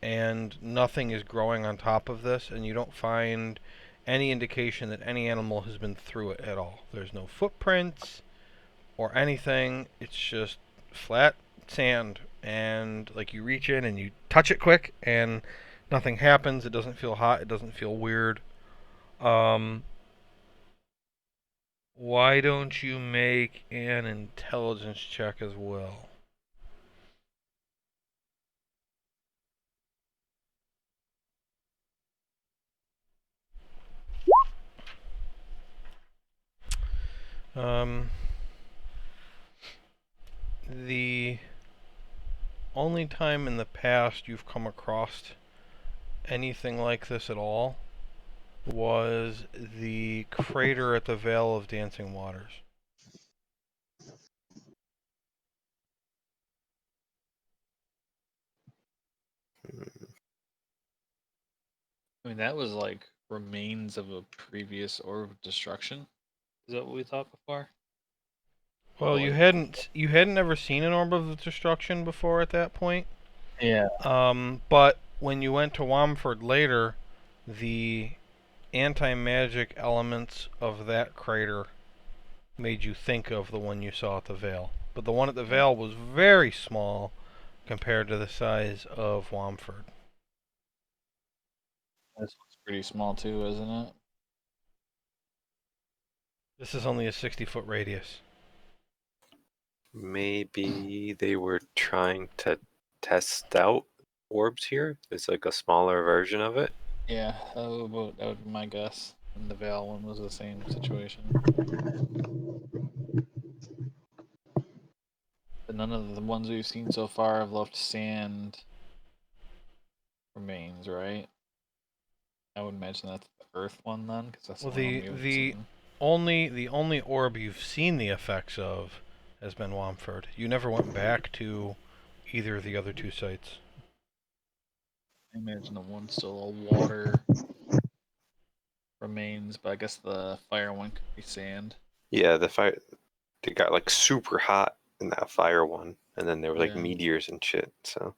and nothing is growing on top of this, and you don't find any indication that any animal has been through it at all. There's no footprints or anything. It's just flat sand, and like you reach in and you touch it quick, and nothing happens. It doesn't feel hot. It doesn't feel weird. Um, why don't you make an intelligence check as well? Um, the only time in the past you've come across anything like this at all was the crater at the Vale of Dancing Waters. I mean, that was like remains of a previous orb of destruction. Is that what we thought before? Well, Or you like, hadn't ever seen an orb of destruction before at that point. yeah, But when you went to Wamford later, the anti-magic elements of that crater made you think of the one you saw at the Vale. But the one at the yeah, Vale was very small compared to the size of Wamford. this one's pretty small too, isn't it? This is only a 60-foot radius. Maybe they were trying to test out orbs here. It's like a smaller version of it. Yeah, that would be my guess. And the Val one was the same situation. But none of the ones we've seen so far have left sand remains, right? I would imagine that's the Earth one then, because that's the Well, only one the we haven't the seen. only orb you've seen the effects of has been Wamford. You never went back to either of the other two sites. I imagine the one's still a water remains, but I guess the fire one could be sand. Yeah, the fire. They got like super hot in that fire one, and then there were like Yeah. meteors and shit. So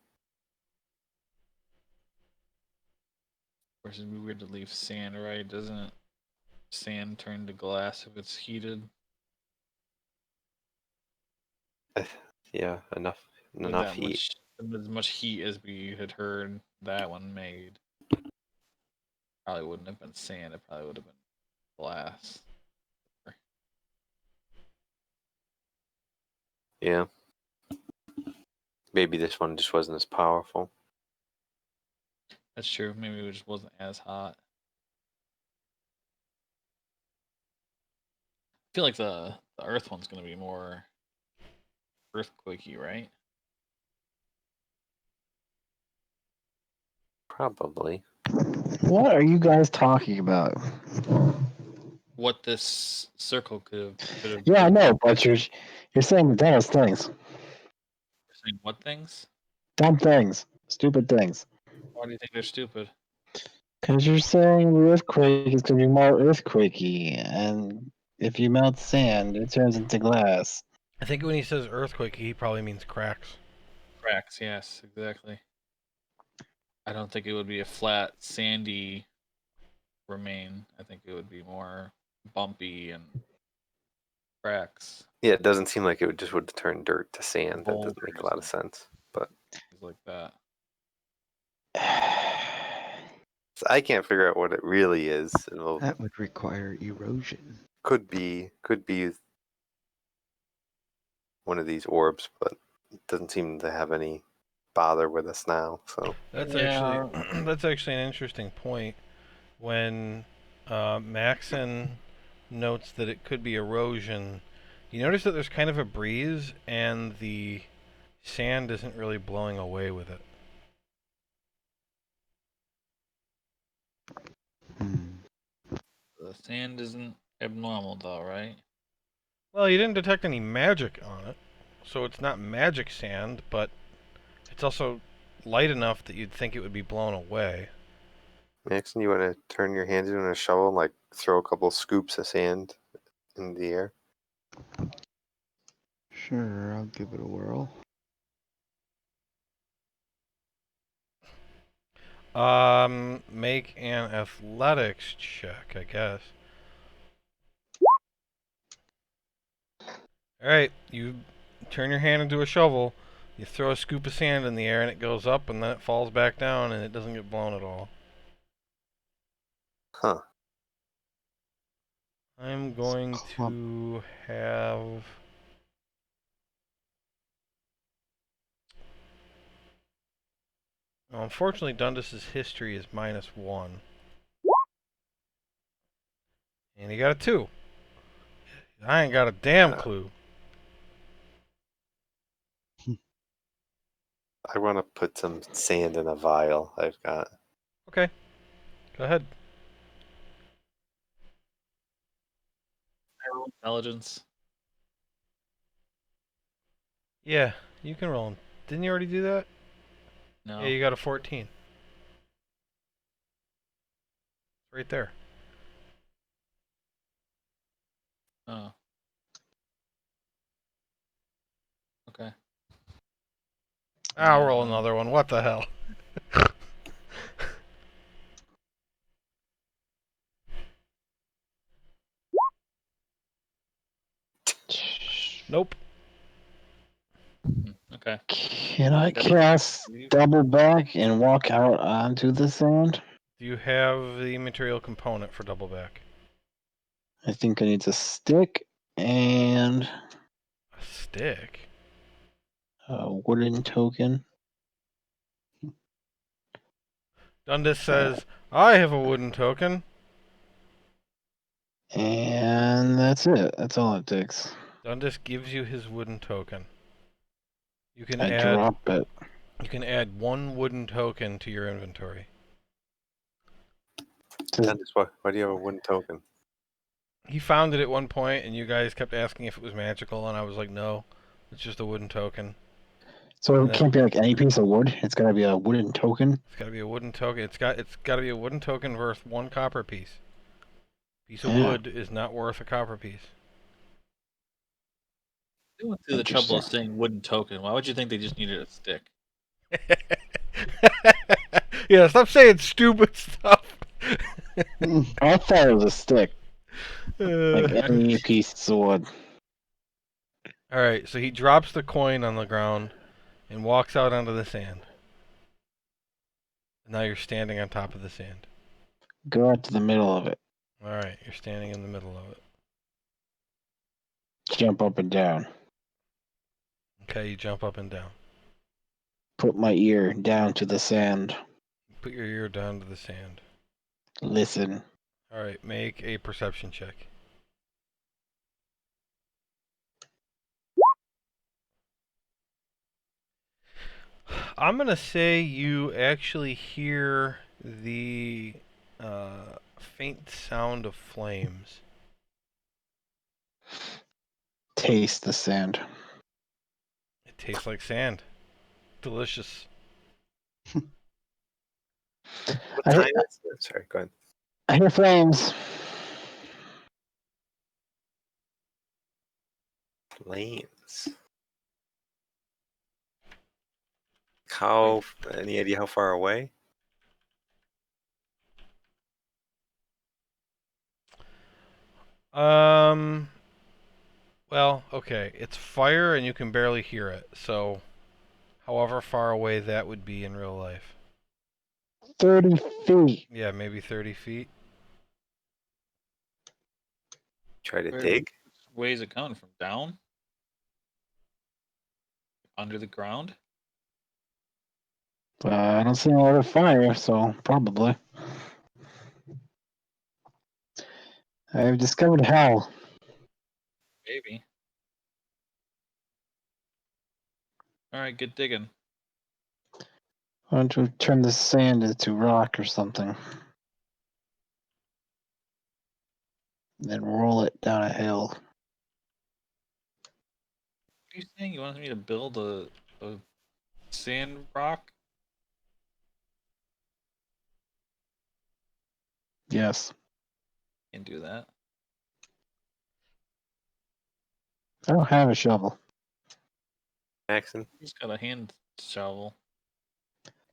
Of course, it'd be weird to leave sand, right? Doesn't sand turn to glass if it's heated? yeah, enough With enough that heat. much, as much heat as we had heard that one made, probably wouldn't have been sand. It probably would have been glass. Yeah, maybe this one just wasn't as powerful. That's true. Maybe it just wasn't as hot. I feel like the Earth one's gonna be more earthquakey, right? Probably. What are you guys talking about? What this circle could have Yeah, I been. know, but you're saying the dumbest things. Saying what things? Dumb things. Stupid things. Why do you think they're stupid? Because you're saying the earthquake is going to be more earthquakey, and if you melt sand, it turns into glass. I think when he says earthquake, he probably means cracks. Cracks, yes, exactly. I don't think it would be a flat, sandy remain. I think it would be more bumpy and cracks, Yeah, it doesn't seem like it would turn dirt to sand. That doesn't make a boulders, lot of and sense. But things like that. so I can't figure out what it really is. That would require erosion. Could be one of these orbs, but it doesn't seem to have any bother with us now. So That's actually Yeah, that's actually an interesting point. When Maxon notes that it could be erosion, you notice that there's kind of a breeze, and the sand isn't really blowing away with it. Hmm. the sand isn't abnormal, though, right? Well, you didn't detect any magic on it, so it's not magic sand, but it's also light enough that you'd think it would be blown away. Maxon, you want to turn your hand into a shovel and like throw a couple scoops of sand in the air? Sure, I'll give it a whirl. Make an athletics check, I guess. Alright, you turn your hand into a shovel, you throw a scoop of sand in the air, and it goes up, and then it falls back down, and it doesn't get blown at all. Huh. I'm going Clump. to have... Well, unfortunately, Dundas's history is -1. And he got a 2. I ain't got a damn clue. I want to put some sand in a vial I've got. Okay, go ahead. I roll intelligence. Yeah, you can roll him. Didn't you already do that? No. Yeah, you got a 14. Right there. Oh. Okay. I'll roll another one. What the hell? Nope. Okay. Can I Yep. cast double back and walk out onto the sand? Do you have the material component for double back? I think I need a stick and A stick? a wooden token. Dundas says, I have a wooden token. And that's it. That's all it takes. Dundas gives you his wooden token. You can I add drop it. 1 wooden token to your inventory. Dennis, why do you have a wooden token? He found it at one point, and you guys kept asking if it was magical, and I was like, no, it's just a wooden token. So And it can't be like any piece of wood. It's gotta be a wooden token. It's got to be a wooden token. It's got to be a wooden token worth 1 copper piece. Piece of Yeah. wood is not worth a copper piece. They went through the trouble of saying wooden token. Why would you think they just needed a stick? Yeah, stop saying stupid stuff. I thought it was a stick. Like Uh, any piece of wood. all right, so he drops the coin on the ground and walks out onto the sand. Now you're standing on top of the sand. Go out to the middle of it. All right, you're standing in the middle of it. Jump up and down. Okay, you jump up and down. Put my ear down to the sand. Put your ear down to the sand. Listen. All right, make a perception check. I'm gonna say you actually hear the faint sound of flames. Taste the sand. It tastes like sand. Delicious. What I- time is it? Sorry, go ahead. I hear flames. Flames. How? Any idea how far away? Well, okay. It's fire and you can barely hear it. So, however far away that would be in real life. 30 feet. Yeah, maybe 30 feet. Try to Where dig. way is it coming from? Down? Under the ground? I don't see a lot of fire, so probably. I've discovered hell. Maybe. Alright, get digging. Why don't you turn the sand into rock or something? then roll it down a hill. What are you saying? You wanted me to build a sand rock? Yes. Can't do that. I don't have a shovel. Maxon? He's got a hand shovel.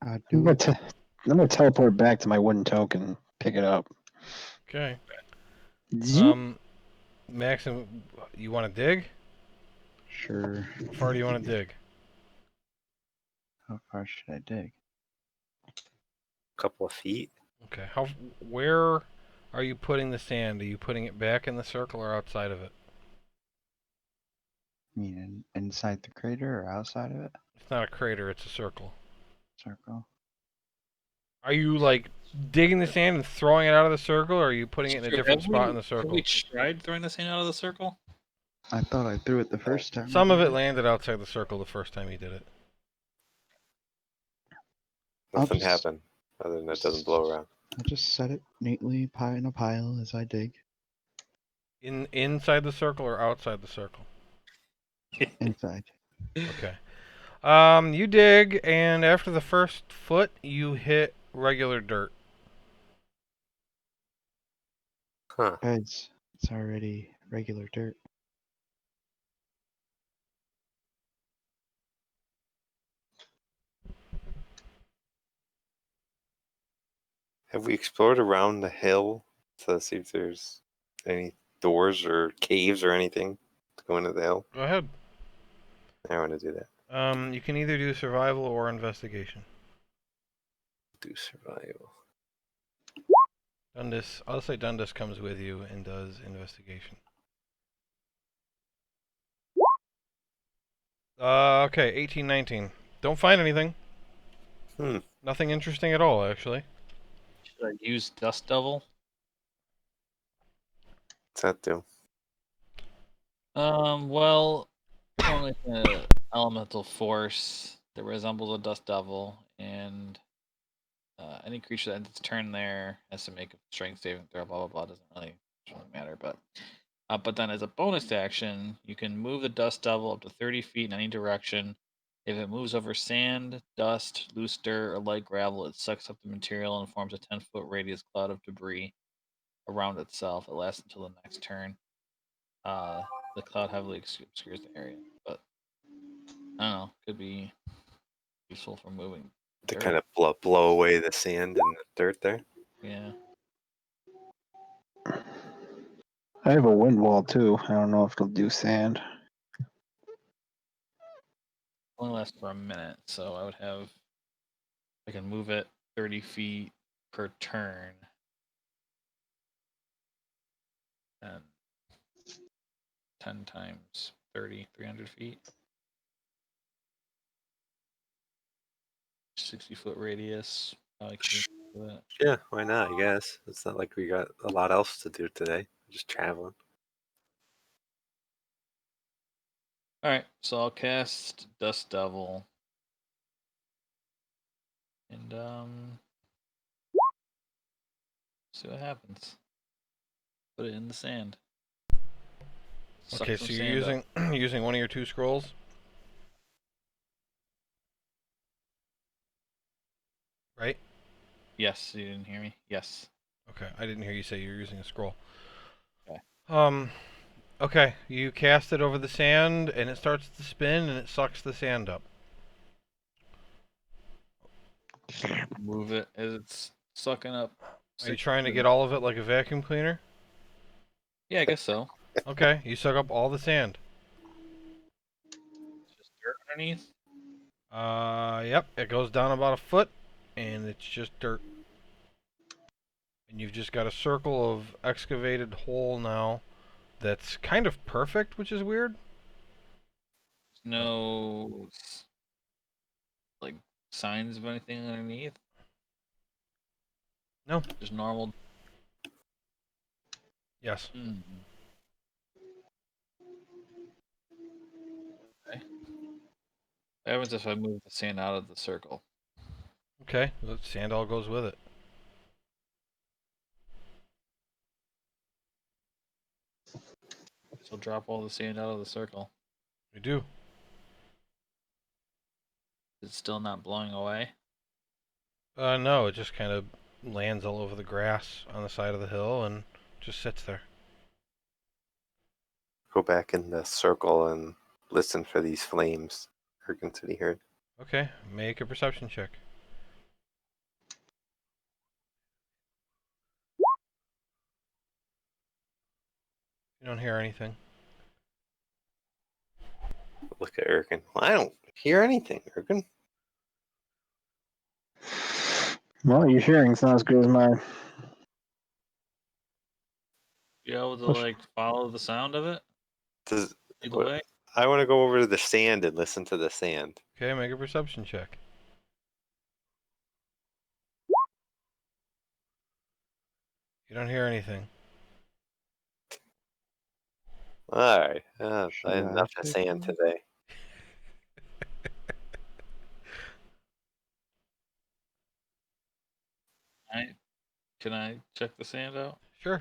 I I'm do. gonna teleport back to my wooden token and pick it up. Okay. Zoop. Maxim, you want to dig? Sure. How far do you want to dig? How far should I dig? A couple of feet? Okay. Where are you putting the sand? Are you putting it back in the circle or outside of it? I mean, inside the crater or outside of it? It's not a crater, it's a circle. Circle. Are you like digging the sand and throwing it out of the circle, or are you putting it in a different spot in the Have we circle? tried throwing the sand out of the circle? I thought I threw it the first time. Some of it landed outside the circle the first time you did it. Nothing just- happened other than it doesn't blow around. I'll just set it neatly in a pile as I dig. Inside the circle or outside the circle? Inside. Okay. You dig, and after the first foot, you hit regular dirt. Huh. Guys, it's already regular dirt. Have we explored around the hill to see if there's any doors or caves or anything to go into the hill? Go ahead. I want to do that. You can either do survival or investigation. Do survival. Dundas, I'll say Dundas comes with you and does investigation. Okay, 18, 19. Don't find anything. Hmm. Nothing interesting at all, actually. Should I use Dust Devil? What's that do? Well, only an elemental force that resembles a Dust Devil, and any creature that ends its turn there has to make a strength saving throw. Blah blah blah. Doesn't really matter, but then as a bonus action, you can move the Dust Devil up to 30 feet in any direction. If it moves over sand, dust, loose dirt, or light gravel, it sucks up the material and forms a 10-foot radius cloud of debris around itself. It lasts until the next turn. The cloud heavily obscures the area, but I don't know. Could be useful for moving To dirt. kind of blow away the sand and the dirt there? Yeah. I have a wind wall too. I don't know if it'll do sand. Only lasts for a minute, so I would have. I can move it 30 feet per turn. And 10 times 30, 300 feet. 60-foot radius. I can do that. Yeah, why not, I guess. It's not like we got a lot else to do today. Just traveling. Alright, so I'll cast Dust Devil. And see what happens. Put it in the sand. Suck Okay, some so you're sand up. using using one of your 2 scrolls, right? Yes, you didn't hear me? Yes. Okay, I didn't hear you say you're using a scroll. Okay. Okay, you cast it over the sand, and it starts to spin, and it sucks the sand up. Move it as it's sucking up. Are you trying to get all of it like a vacuum cleaner? Yeah, I guess so. Okay, you suck up all the sand. Just dirt underneath. Yep, it goes down about a foot, and it's just dirt. And you've just got a circle of excavated hole now that's kind of perfect, which is weird. No like signs of anything underneath. No. Just normal. Yes. Okay. What happens if I move the sand out of the circle? Okay, the sand all goes with it. Still drop all the sand out of the circle. We do. It's still not blowing away. No, it just kind of lands all over the grass on the side of the hill and just sits there. Go back in the circle and listen for these flames. Erkin said he heard. Okay, make a perception check. You don't hear anything. Look at Erkin. Well, I don't hear anything, Erkin. Well, your hearing's not as good as mine. You able to Push. like follow the sound of it? Does Lead the way? I want to go over to the sand and listen to the sand. Okay, make a perception check. You don't hear anything. All right. Should I Enough of take sand one? today. Can I check the sand out? Sure.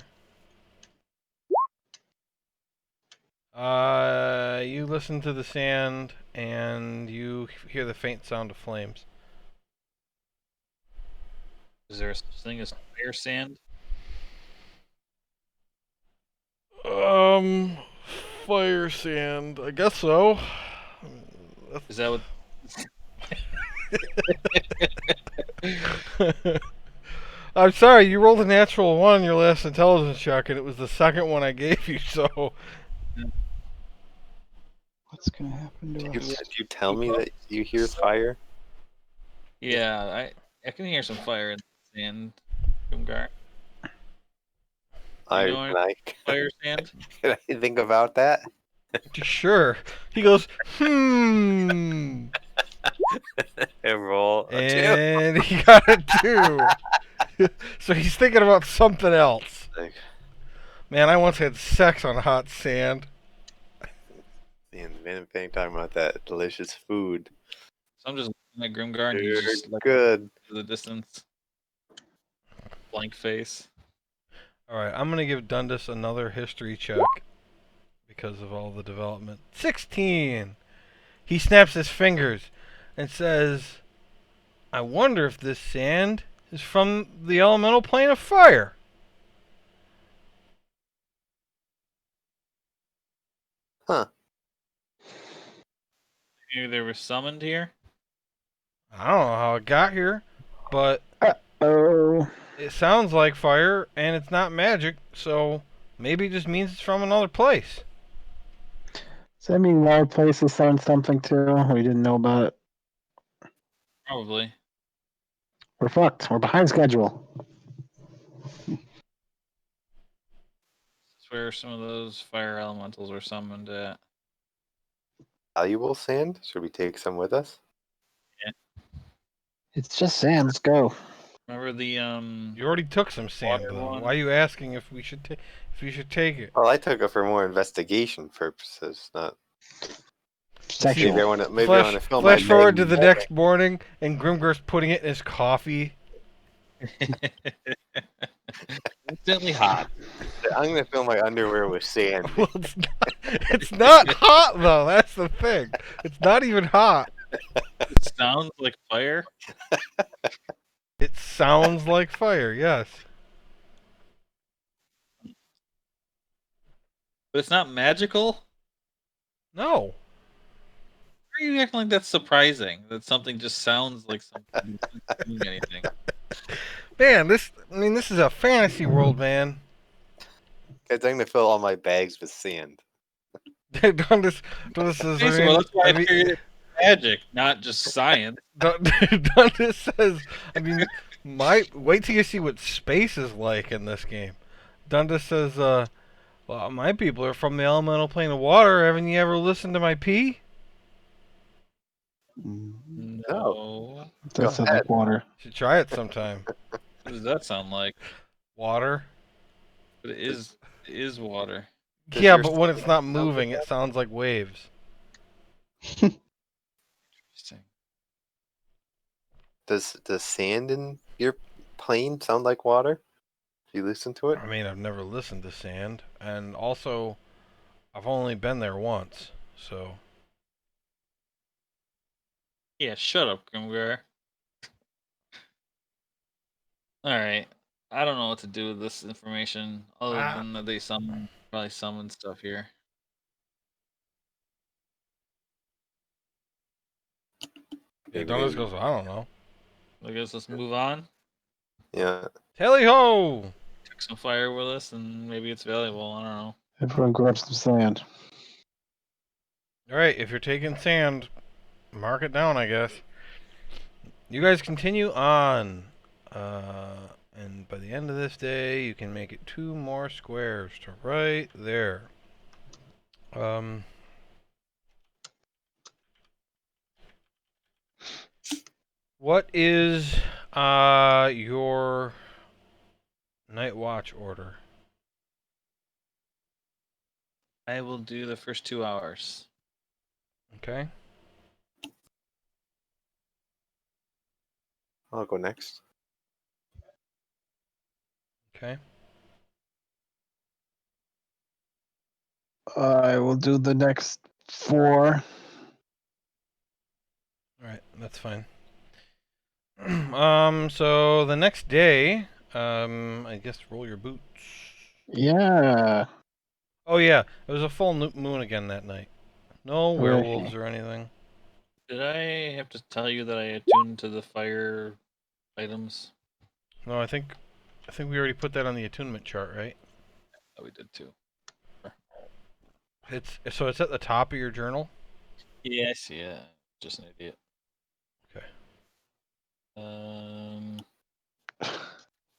You listen to the sand and you hear the faint sound of flames. Is there such thing as fire sand? Um, fire sand. I guess so. Is that what? I'm sorry, you rolled a natural 1 your last intelligence check, and it was the second one I gave you, so. What's gonna happen to Did us? you tell me that you hear fire? Yeah, I can hear some fire in the sand, Grimgar. You know fire sand? Can I think about that? Sure. He goes, hmm. And roll a 2. And he got a 2. So he's thinking about something else. Man, I once had sex on hot sand. Man, talking about that delicious food. So I'm just looking at Grimgar and he's just like Good. to the distance. Blank face. Alright, I'm going to give Dundas another history check because of all the development. 16! He snaps his fingers and says, I wonder if this sand is from the elemental plane of fire. Huh. Maybe they were summoned here? I don't know how it got here, but Oh, it sounds like fire and it's not magic, so maybe it just means it's from another place. does that mean wild places sound something too? We didn't know about it. Probably. We're fucked. We're behind schedule. That's where some of those fire elementals were summoned at. Valuable sand? Should we take some with us? It's just sand. Let's go. Remember the You already took some sand, Water though. one. Why are you asking if we should take it? Well, I took it for more investigation purposes, not. Sexual. Maybe I want to film Flash my forward to the Magma next morning, and Grimgar's putting it in his coffee. Instantly hot. I'm gonna fill my underwear with sand. Well, it's not hot, though. That's the thing. It's not even hot. It sounds like fire. It sounds like fire, yes. But it's not magical? No. Why are you acting like that's surprising? That something just sounds like something isn't doing anything. Man, this is a fantasy world, man. Guys, I'm gonna fill all my bags with sand. Dundas says, Well, that's why I figured it's magic, not just science. Dundas says, wait till you see what space is like in this game. Dundas says, well, my people are from the elemental plane of water. Haven't you ever listened to my pee? No. That sounds like water. Should try it sometime. What does that sound like? Water. But it is water. Yeah, but when it's not moving, it sounds like waves. Interesting. Does sand in your plane sound like water? If you listen to it? I mean, I've never listened to sand, and also, I've only been there once, so. Yeah, shut up, Grimgar. Alright. I don't know what to do with this information other than that they probably summon stuff here. Yeah, Maybe Douglas they, goes, I don't know. I guess let's move on. yeah. Tally ho! Took some fire with us, and maybe it's valuable. I don't know. Everyone grab some sand. Alright, if you're taking sand, mark it down, I guess. You guys continue on. And by the end of this day, you can make it 2 more squares to right there. What is your night watch order? I will do the first 2 hours. Okay. I'll go next. Okay. I will do the next 4. Alright, that's fine. So the next day, I guess roll your boots. Yeah. Oh yeah, it was a full moon again that night. No werewolves Hooray. or anything. Did I have to tell you that I attuned to the fire items? No, I think we already put that on the attunement chart, right? Oh, we did too. It's at the top of your journal. Yeah, I see it. Just an idiot. Okay.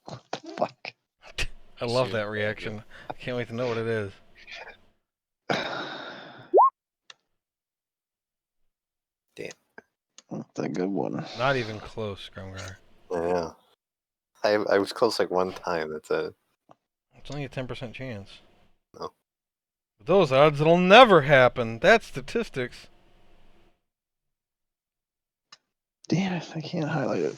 What the fuck? I love that reaction. I can't wait to know what it is. Damn. That's a good one. Not even close, Grumgar. Yeah. I was close like one time. That's a It's only a 10% chance. no. With those odds, it'll never happen. That's statistics. Damn it, I can't highlight it.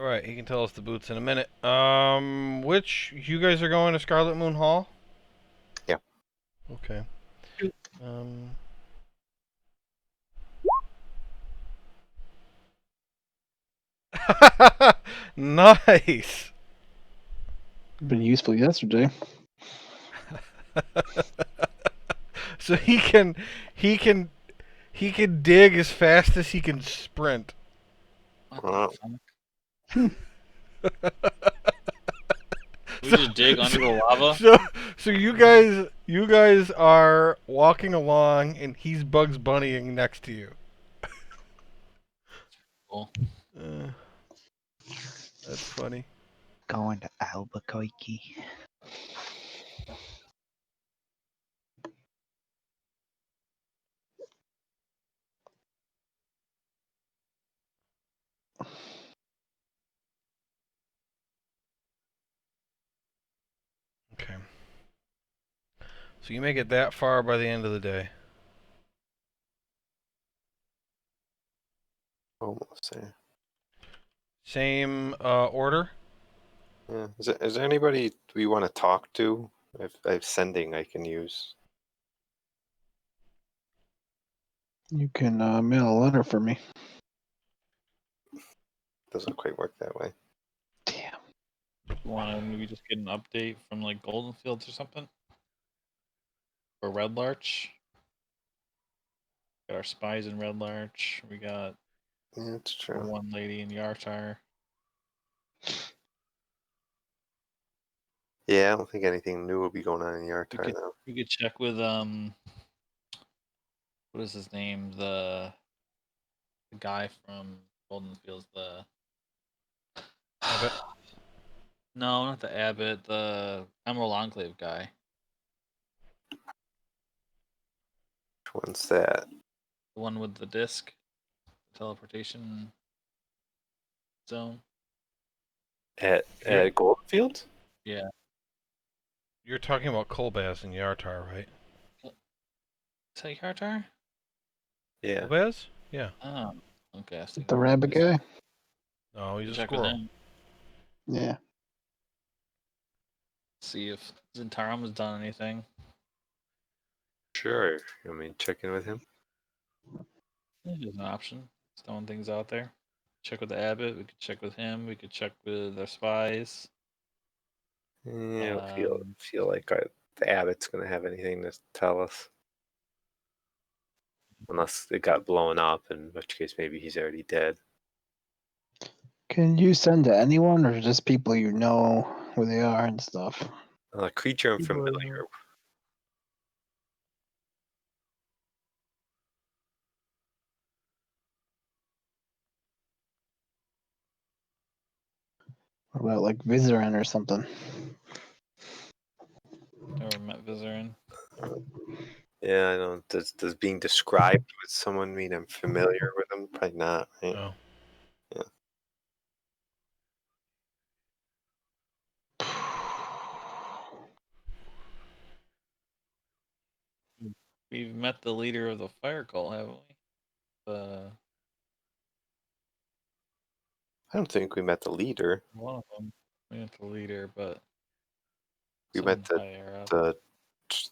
All right, he can tell us the boots in a minute. Which you guys are going to Scarlet Moon Hall? Yeah. Okay. Um. Nice. Been useful yesterday. So he can dig as fast as he can sprint. What the fuck? We just dig under the lava? So you guys are walking along and he's Bugs Bunnying next to you. Cool. That's funny. Going to Albuquerque. Okay. So you make it that far by the end of the day. Almost there. Same order. Yeah. Is there anybody we want to talk to? I have sending I can use. You can mail a letter for me. Doesn't quite work that way. Damn. You want to maybe just get an update from like Golden Fields or something? Or Red Larch? Got our spies in Red Larch. We got Yeah, it's our true. one lady in Yartar. Yeah, I don't think anything new will be going on in Yartar now. We could check with what is his name? The guy from Golden Fields, the Abbott. No, not the Abbot, the Emerald Enclave guy. Which one's that? The one with the disc, teleportation zone. At Goldfield? Yeah. You're talking about Kolbaz and Yartar, right? Is that Yartar? Yeah. Kolbaz? Yeah. Oh. Okay, so The rabbit guy? No, he's a check with squirrel. him. Yeah. See if Zentarum has done anything. Sure. I mean, check in with him. There's an option. Throwing things out there. Check with the abbot. We could check with him. We could check with our spies. I don't feel like the abbot's gonna have anything to tell us, unless it got blown up, in which case maybe he's already dead. Can you send to anyone or just people you know where they are and stuff? A creature I'm People familiar. What about like Vizerin or something? Never met Vizerin. Yeah, I don't. Does being described with someone mean I'm familiar with them? Probably not, right? No. Yeah. We've met the leader of the fire cult, haven't we? I don't think we met the leader. One of them. We met the leader, but We some met higher up.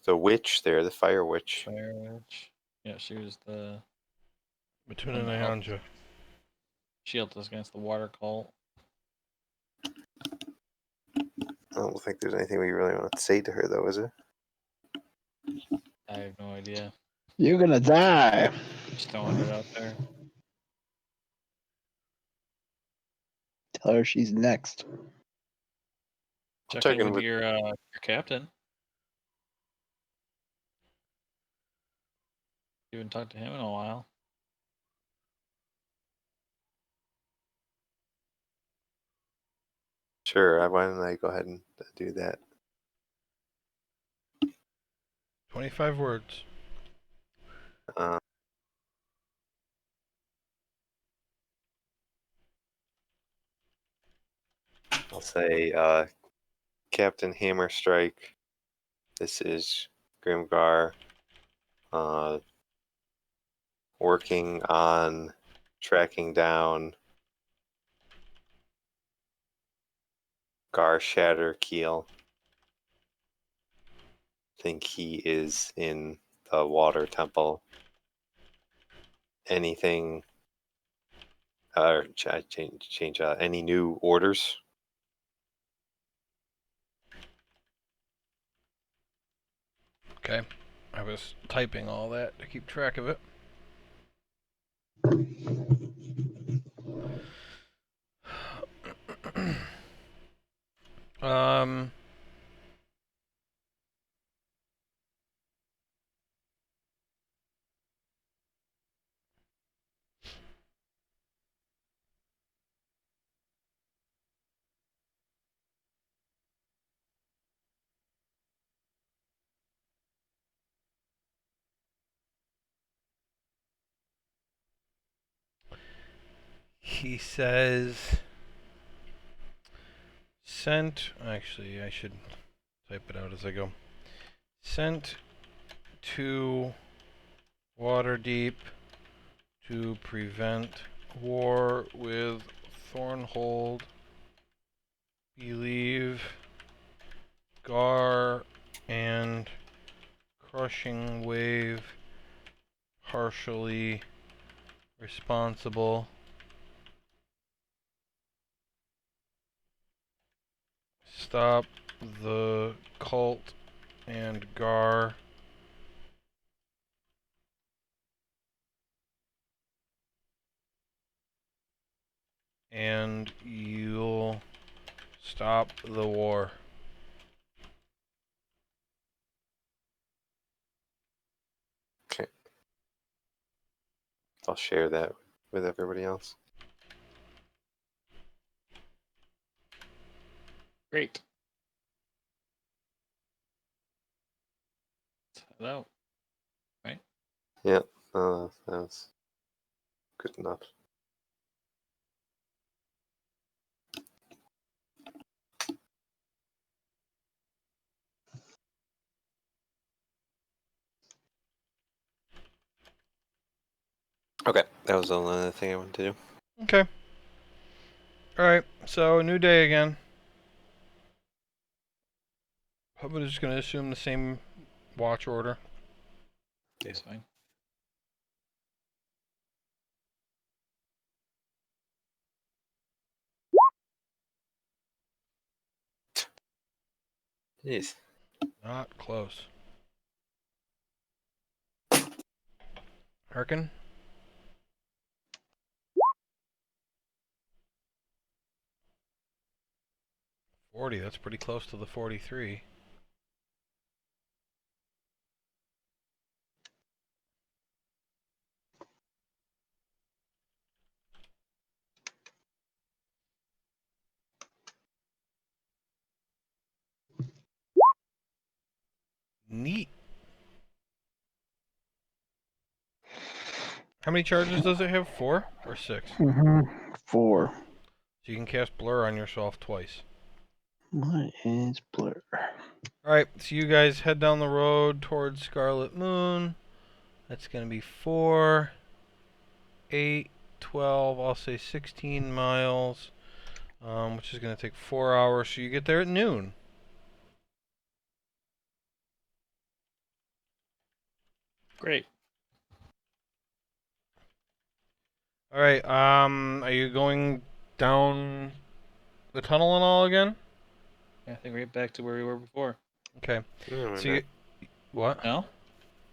the witch there, the fire witch. Fire witch. Yeah, she was the Between one and that helped. Anja. She helped us against the water cult. I don't think there's anything we really want to say to her, though, is it? I have no idea. You're gonna die. Just throwing it out there. Tell her she's next. Check check in in with with- your captain. You haven't talked to him in a while. Sure. Why don't I go ahead and do that? 25 words. Uh, I'll say, Captain Hammerstrike. This is Grimgar. Working on tracking down Gar Shatterkeel. Think he is in the water temple. Anything? Or change. Any new orders? Okay. I was typing all that to keep track of it. um. He says sent. Actually, I should type it out as I go. Sent to Waterdeep to prevent war with Thornhold. Believe Gar and Crushing Wave partially responsible. Stop the cult and Gar. And you'll stop the war. Okay. I'll share that with everybody else. Great. Hello. Right? Yeah, that's good enough. Okay. That was the only other thing I wanted to do. Okay. Alright, so new day again. I'm just going to assume the same watch order. That's fine. Jeez. Not close. Harkin? 40, that's pretty close to the 43. Neat. How many charges does it have? 4 or 6? 4. So you can cast Blur on yourself twice. What is blur? Alright, so you guys head down the road towards Scarlet Moon. That's going to be 4, 8, 12, I'll say 16 miles, which is going to take 4 hours. So you get there at noon. Great. Alright, are you going down the tunnel and all again? Yeah, I think right back to where we were before. Okay. No, why So not? you... What? No?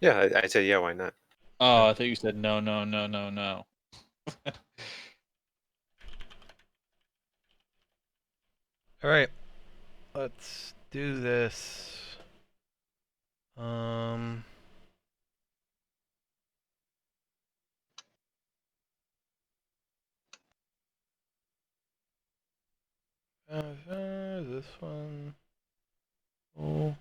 Yeah, I said yeah. Why not? Oh, I thought you said no, no, no, no, no. Alright. Let's do this. Um... this one. Oh.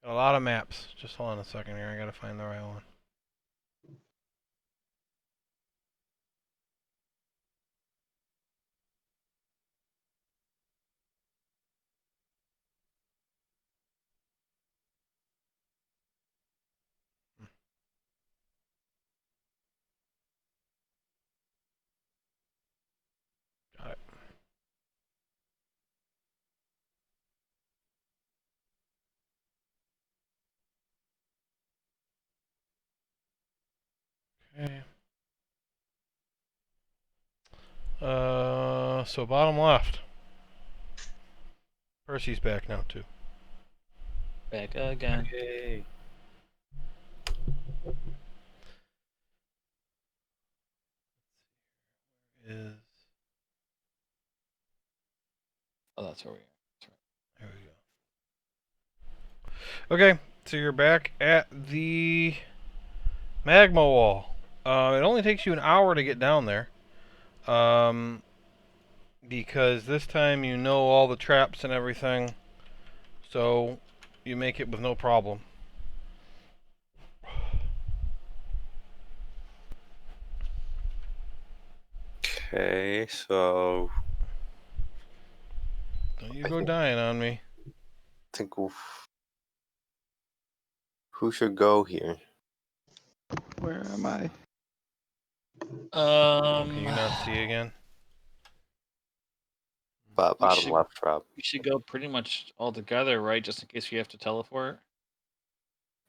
Got a lot of maps. Just hold on a second here. I gotta find the right one. Got it. Okay. So bottom left. Percy's back now too. Back again. Yay. Is Oh, that's where we are. That's right. there we go. Okay, so you're back at the magma wall. It only takes you an hour to get down there. Because this time you know all the traps and everything, so you make it with no problem. Okay, so Don't you go dying on me. think who should go here? Where am I? Can you not see again? Bottom left, Rob. we should go pretty much all together, right? Just in case we have to teleport.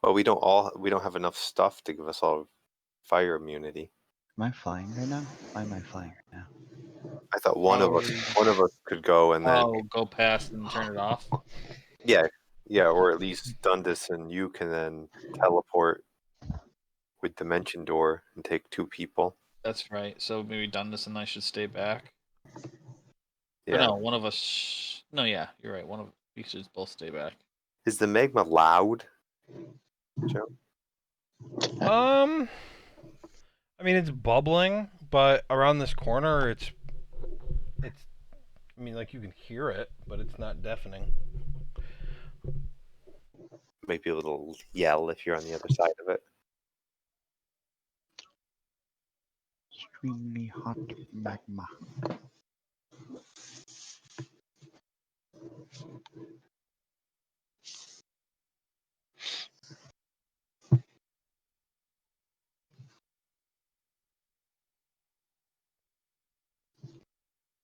Well, we don't have enough stuff to give us all fire immunity. Am I flying right now? Why am I flying right now? I thought one of us could go and then Go past and turn it off. yeah, or at least Dundas and you can then teleport with Dimension Door and take 2 people. That's right. So maybe Dundas and I should stay back. Or Yeah. no, one of us. No, yeah, you're right. We should both stay back. Is the magma loud, Joe? I mean it's bubbling, but around this corner it's I mean like you can hear it, but it's not deafening. Maybe a little yell if you're on the other side of it. Extremely hot magma.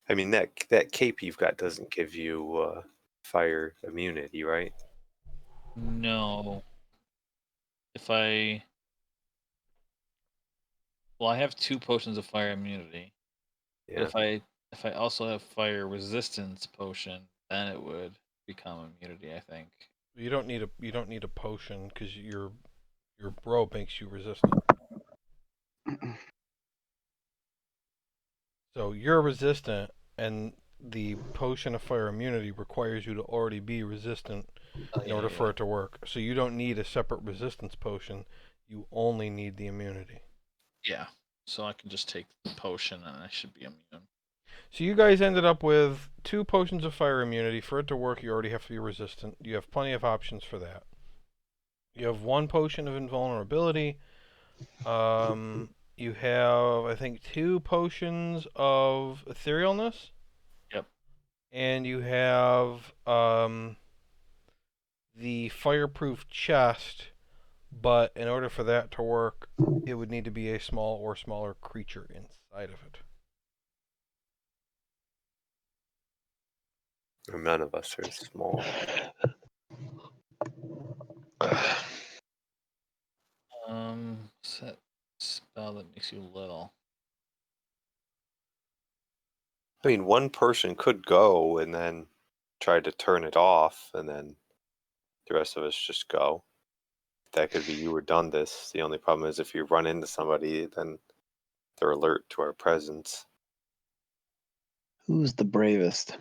I mean, that cape you've got doesn't give you fire immunity, right? No. If I Well, I have 2 potions of fire immunity. But Yeah. if I also have fire resistance potion, then it would become immunity, I think. You don't need a potion because your robe makes you resistant. So you're resistant, and the potion of fire immunity requires you to already be resistant Oh in yeah, order yeah, for yeah. it to work. So you don't need a separate resistance potion. You only need the immunity. Yeah. So I can just take the potion and I should be immune. So you guys ended up with 2 potions of fire immunity. For it to work, you already have to be resistant. You have plenty of options for that. You have 1 potion of invulnerability. You have, I think, 2 potions of etherealness, Yep. and you have the fireproof chest. But in order for that to work, it would need to be a small or smaller creature inside of it. None of us are small. Set spell that makes you little. I mean, one person could go and then try to turn it off, and then the rest of us just go. That could be you or done this. The only problem is if you run into somebody, then they're alert to our presence. Who's the bravest?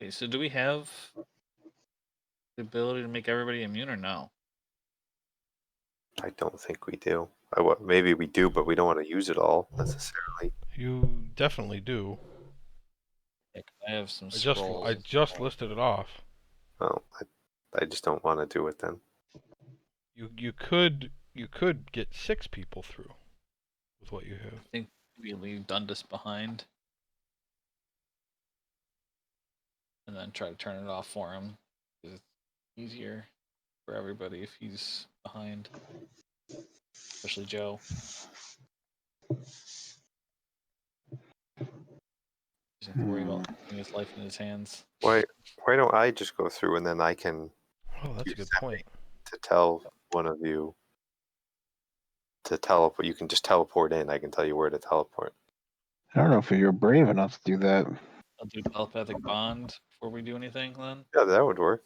Okay, so do we have the ability to make everybody immune or no? I don't think we do. Maybe we do, but we don't want to use it all necessarily. You definitely do. Yeah, 'cause I have some I scrolls and just stuff. listed it off. Well, I just don't want to do it then. You could get 6 people through with what you I have. think we leave Dundas behind and then try to turn it off for him. 'Cause it's easier for everybody if he's behind, especially Joe. He doesn't have to worry about putting his life in his hands. Why don't I just go through and then I can Oh, that's a use good sending point. to tell one of you to teleport. You can just teleport in. I can tell you where to teleport. I don't know if you're brave enough to do that. I'll do telepathic bond before we do anything then. Yeah, that would work.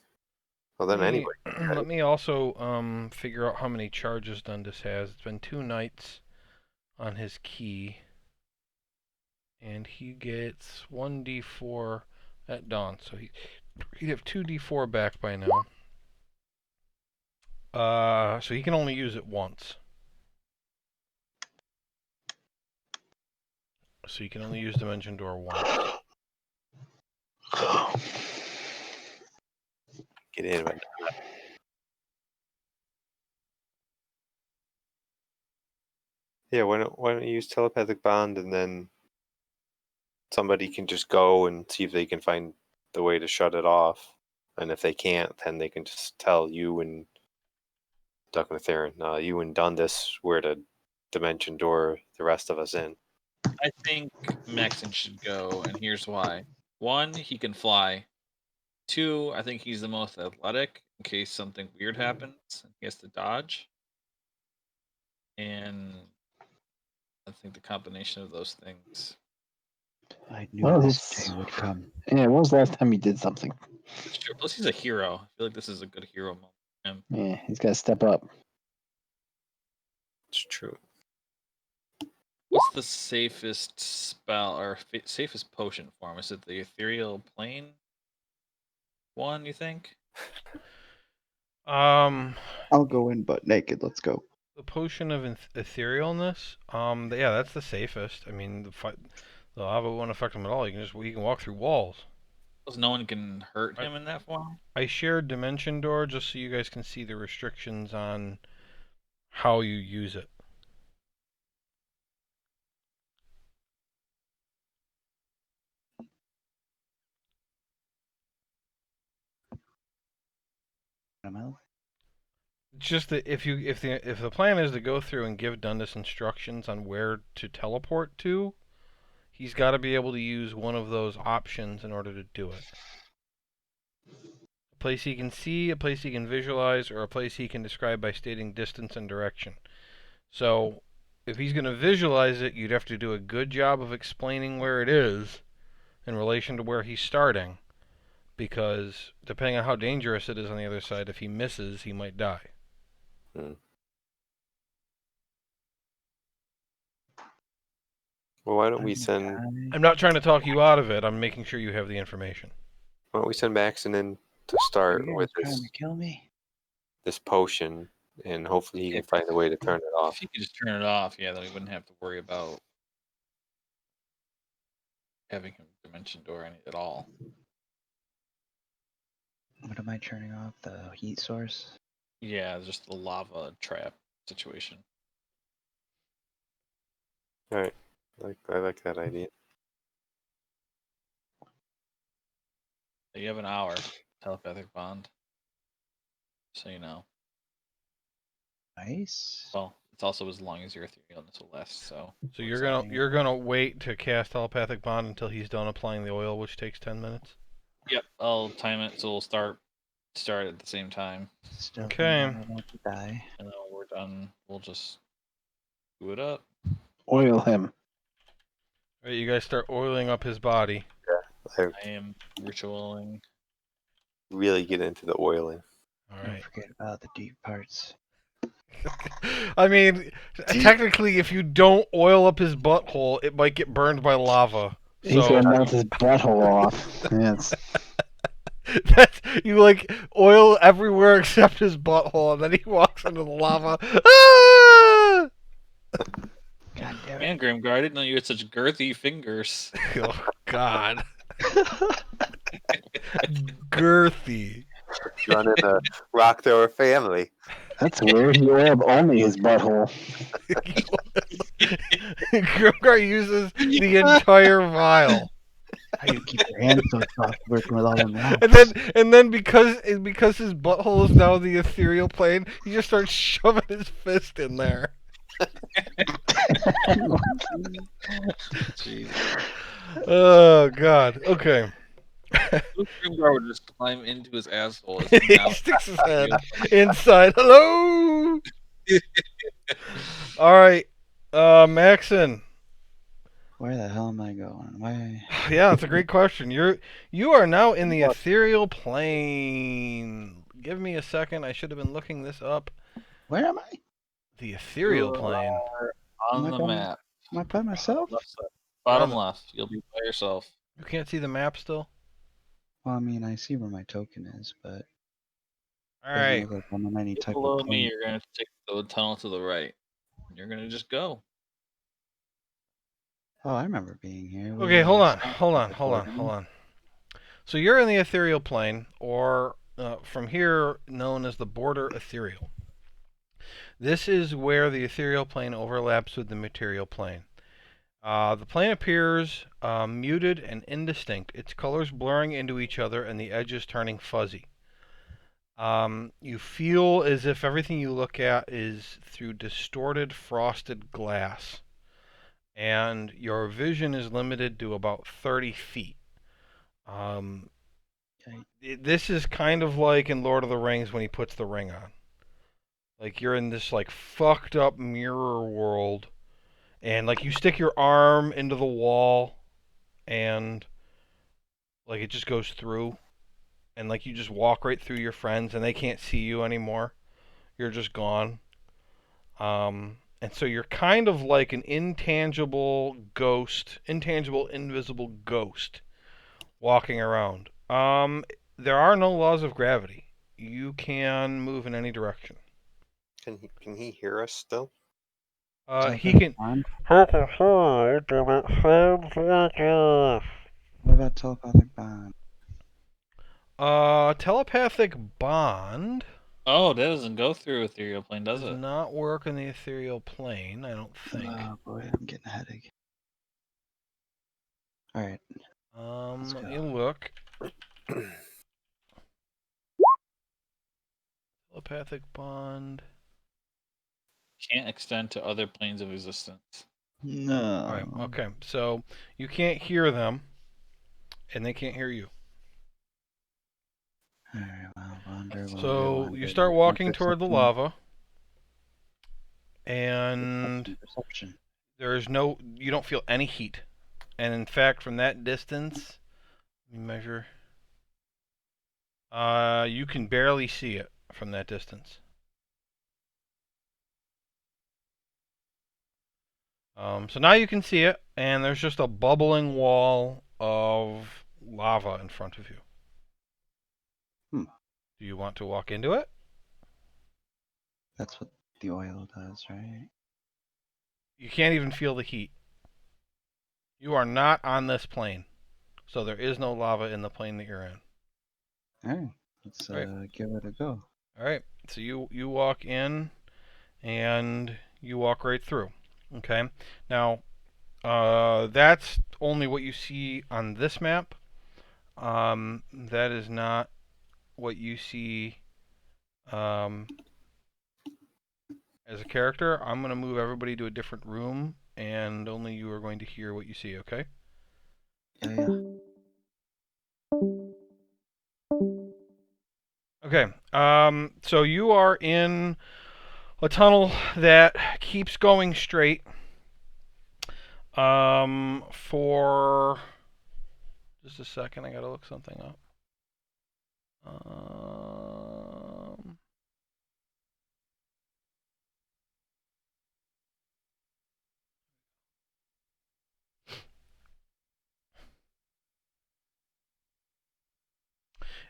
Well, then Me, anybody let can. me also figure out how many charges Dundas has. It's been 2 nights on his key, and he gets 1d4 at dawn, so he'd have 2d4 back by now. So he can only use it once. So you can only use Dimension Door once. Get in. Yeah, why don't you use telepathic bond and then somebody can just go and see if they can find the way to shut it off. And if they can't, then they can just tell you and Duck and Theron, you and Dundas where to dimension door the rest of us in. I think Maxon should go, and here's why. 1, he can fly. 2, I think he's the most athletic in case something weird happens and he has to dodge. And I think the combination of those things. I knew Well, this it's day would come. yeah. When was the last time he did something? It's true. Plus, he's a hero. I feel like this is a good hero moment for him. Yeah, he's got to step up. It's true. What's the safest spell or safest potion form? Is it the ethereal plane one, you think? Um, I'll go in butt naked. Let's go. the potion of etherealness. Yeah, that's the safest. I mean, the lava won't affect him at all. You can walk through walls. Because no one can hurt I, him in that form? I shared Dimension Door just so you guys can see the restrictions on how you use it. Am I? Just that if the plan is to go through and give Dundas instructions on where to teleport to, he's got to be able to use one of those options in order to do it. A place he can see, a place he can visualize, or a place he can describe by stating distance and direction. So, if he's going to visualize it, you'd have to do a good job of explaining where it is in relation to where he's starting, because depending on how dangerous it is on the other side, if he misses, he might die. Hmm. Well, why don't we send I'm not trying to talk you out of it. I'm making sure you have the information. Maxon in to start Are you with guys trying to kill me? this potion, and hopefully he can If, find a way to turn it if off. you could just turn it off, yeah, then we wouldn't have to worry about having him dimension door any at all. What am I turning off? The heat source? Yeah, just the lava trap situation. All right, I like that idea. You have an hour telepathic bond, so you know. Nice. Well, it's also as long as your etherealness will last. So So you're gonna wait to cast telepathic bond until he's done applying the oil, which takes 10 minutes. Yep, I'll time it so we'll start at the same time, Still Okay. thinking I'm about to die. and then when we're done, we'll just do it up. Oil him. All right, you guys start oiling up his body. I I am ritualing. really get into the oiling. All Don't right. forget about the deep parts. I mean, technically, if you don't oil up his butthole, it might get burned by lava. He's So gonna melt his butthole off. Yes. that's you like oil everywhere except his butthole, and then he walks into the lava. Ah! God damn it. Man, Grimgar, I didn't know you had such girthy fingers. Oh God, girthy. Running the Rock Thrower family. That's weird. He oiled only his butthole. Grimgar uses the entire vial. How you keep your hands so soft working with all them rocks? And then because his butthole is now the ethereal plane, he just starts shoving his fist in there. Jeez. Oh God. Okay. Grimgar would just climb into his asshole. As He now sticks his head inside. Hello. All right, Maxon. Where the hell am I going? Why? Yeah, that's a great question. You are now in the ethereal plane. Give me a second. I should have been looking this up. Where am I? The ethereal plane. on Am I the by, map, am I by myself? left side, bottom the- left. You'll be by yourself. You can't see the map still. Well, I mean, I see where my token is, but All it doesn't right. look like I'm on any type Below of me, plane. you're gonna take the tunnel to the right. You're gonna just go. Oh, I remember being here. We Okay, hold on. recording. So you're in the ethereal plane, or from here known as the border ethereal. This is where the ethereal plane overlaps with the material plane. The plane appears muted and indistinct, its colors blurring into each other and the edges turning fuzzy. You feel as if everything you look at is through distorted frosted glass, and your vision is limited to about 30 feet. Um, this is kind of like in Lord of the Rings when he puts the ring on. Like you're in this like fucked up mirror world, and like you stick your arm into the wall, and like it just goes through, and like you just walk right through your friends, and they can't see you anymore. You're just gone. And so you're kind of like an intangible ghost, intangible, invisible ghost walking around. There are no laws of gravity. You can move in any direction. Can he hear us still? He can. What about telepathic bond? Telepathic bond Oh, that doesn't go through ethereal plane, does does it? not work in the ethereal plane, I don't think. Oh boy, I'm getting a headache. All right. Let me look. telepathic bond. Can't extend to other planes of existence. No. All right. Okay. So you can't hear them, and they can't hear you. Alright, well, wander, So wander. you start My walking toward the perception- lava, and Perception. there's no. You don't feel any heat, and in fact, from that distance, let me measure. You can barely see it from that distance. So now you can see it, and there's just a bubbling wall of lava in front of you. Hmm. Do you want to walk into it? That's what the oil does, right? You can't even feel the heat. You are not on this plane, so there is no lava in the plane that you're in. Alright, let's Right. give it a go. All right. So you walk in, and you walk right through. Okay. Now, that's only what you see on this map. That is not what you see as a character. I'm going to move everybody to a different room, and only you are going to hear what you see, okay? Yeah. Okay. So you are in a tunnel that keeps going straight for just a second. I got to look something up.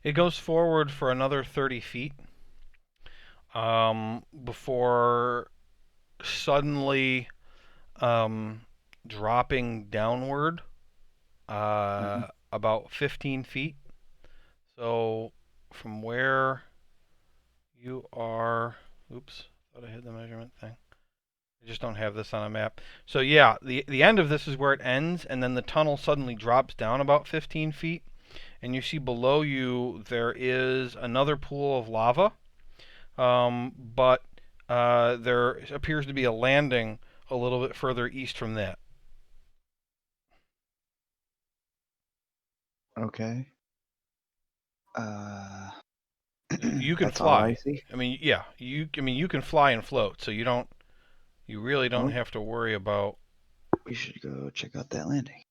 It goes forward for another 30 feet before suddenly dropping downward about 15 feet. So from where you are, oops, thought I had the measurement thing. I just don't have this on a map. So yeah, the end of this is where it ends, and then the tunnel suddenly drops down about 15 feet, and you see below you there is another pool of lava, but there appears to be a landing a little bit further east from that. Okay. You can That's all I fly. see. I mean, yeah, you can fly and float, so you really don't Oh. have to worry about. We should go check out that landing.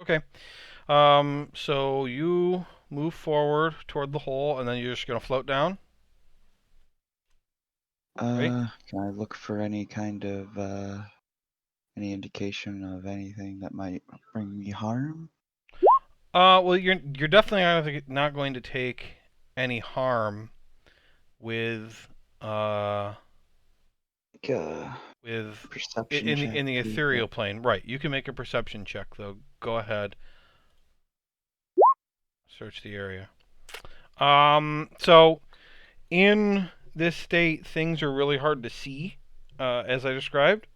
Okay. So you move forward toward the hole, and then you're just gonna float down, right? Can I look for any kind of any indication of anything that might bring me harm? Well, you're definitely not going to take any harm with uh Like a with perception check. in the See ethereal plane, right? You can make a perception check though. Go ahead. Search the area. So in this state, things are really hard to see, as I described.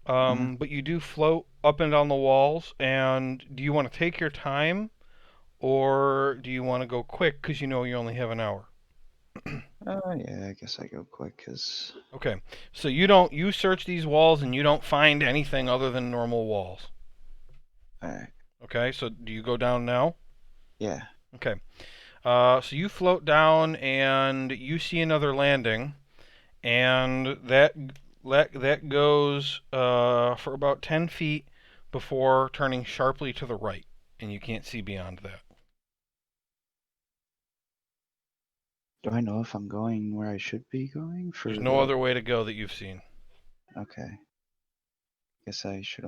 But you do float up and down the walls. And do you want to take your time, or do you want to go quick because you know you only have an hour? Yeah, I guess I go quick because. Okay, so you search these walls and you don't find anything other than normal walls. Alright. Okay, so do you go down now? Yeah. Okay, so you float down and you see another landing, and that goes for about 10 feet before turning sharply to the right, and you can't see beyond that. Do I know if I'm going where I should be going for There's no the? other way to go that you've seen. Okay. Guess I should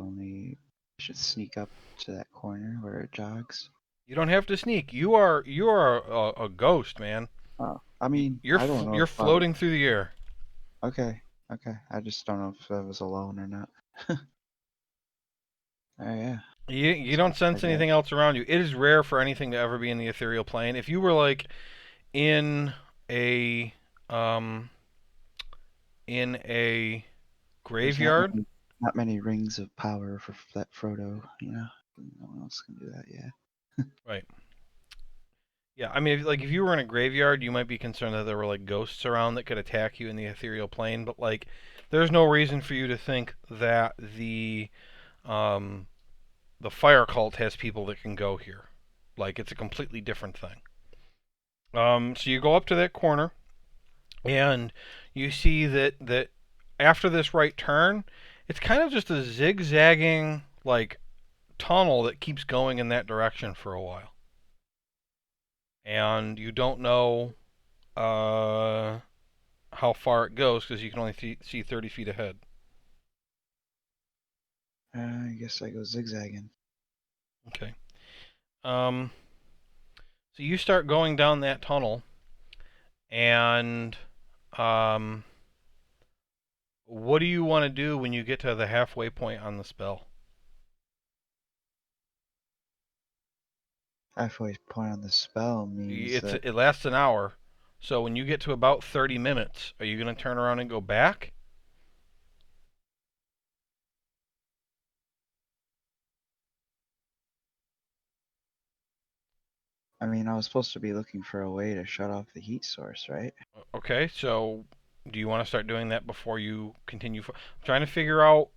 sneak up to that corner where it jogs. You don't have to sneak. You are a ghost, man. Oh, I mean, You're I don't know you're if I. floating through the air. Okay. Okay. I just don't know if I was alone or not. Oh yeah. You So don't I sense guess. anything else around you. It is rare for anything to ever be in the ethereal plane. If you were like in a um in a There's graveyard, not many rings of power for that Frodo. You know, no one else can do that. Yeah. right? Yeah, I mean, if you were in a graveyard, you might be concerned that there were like ghosts around that could attack you in the ethereal plane. But like, there's no reason for you to think that um, the fire cult has people that can go here. Like, it's a completely different thing. So you go up to that corner, and you see that after this right turn, it's kind of just a zigzagging like tunnel that keeps going in that direction for a while, and you don't know uh, how far it goes because you can only see 30 feet ahead. I guess I go zigzagging. Okay. Um, so you start going down that tunnel, and um, what do you want to do when you get to the halfway point on the spell? Halfway point on the spell means that It lasts an hour, so when you get to about 30 minutes, are you going to turn around and go back? I mean I was supposed to be looking for a way to shut off the heat source, right? Okay, so do you want to start doing that before you continue? I'm trying to figure out,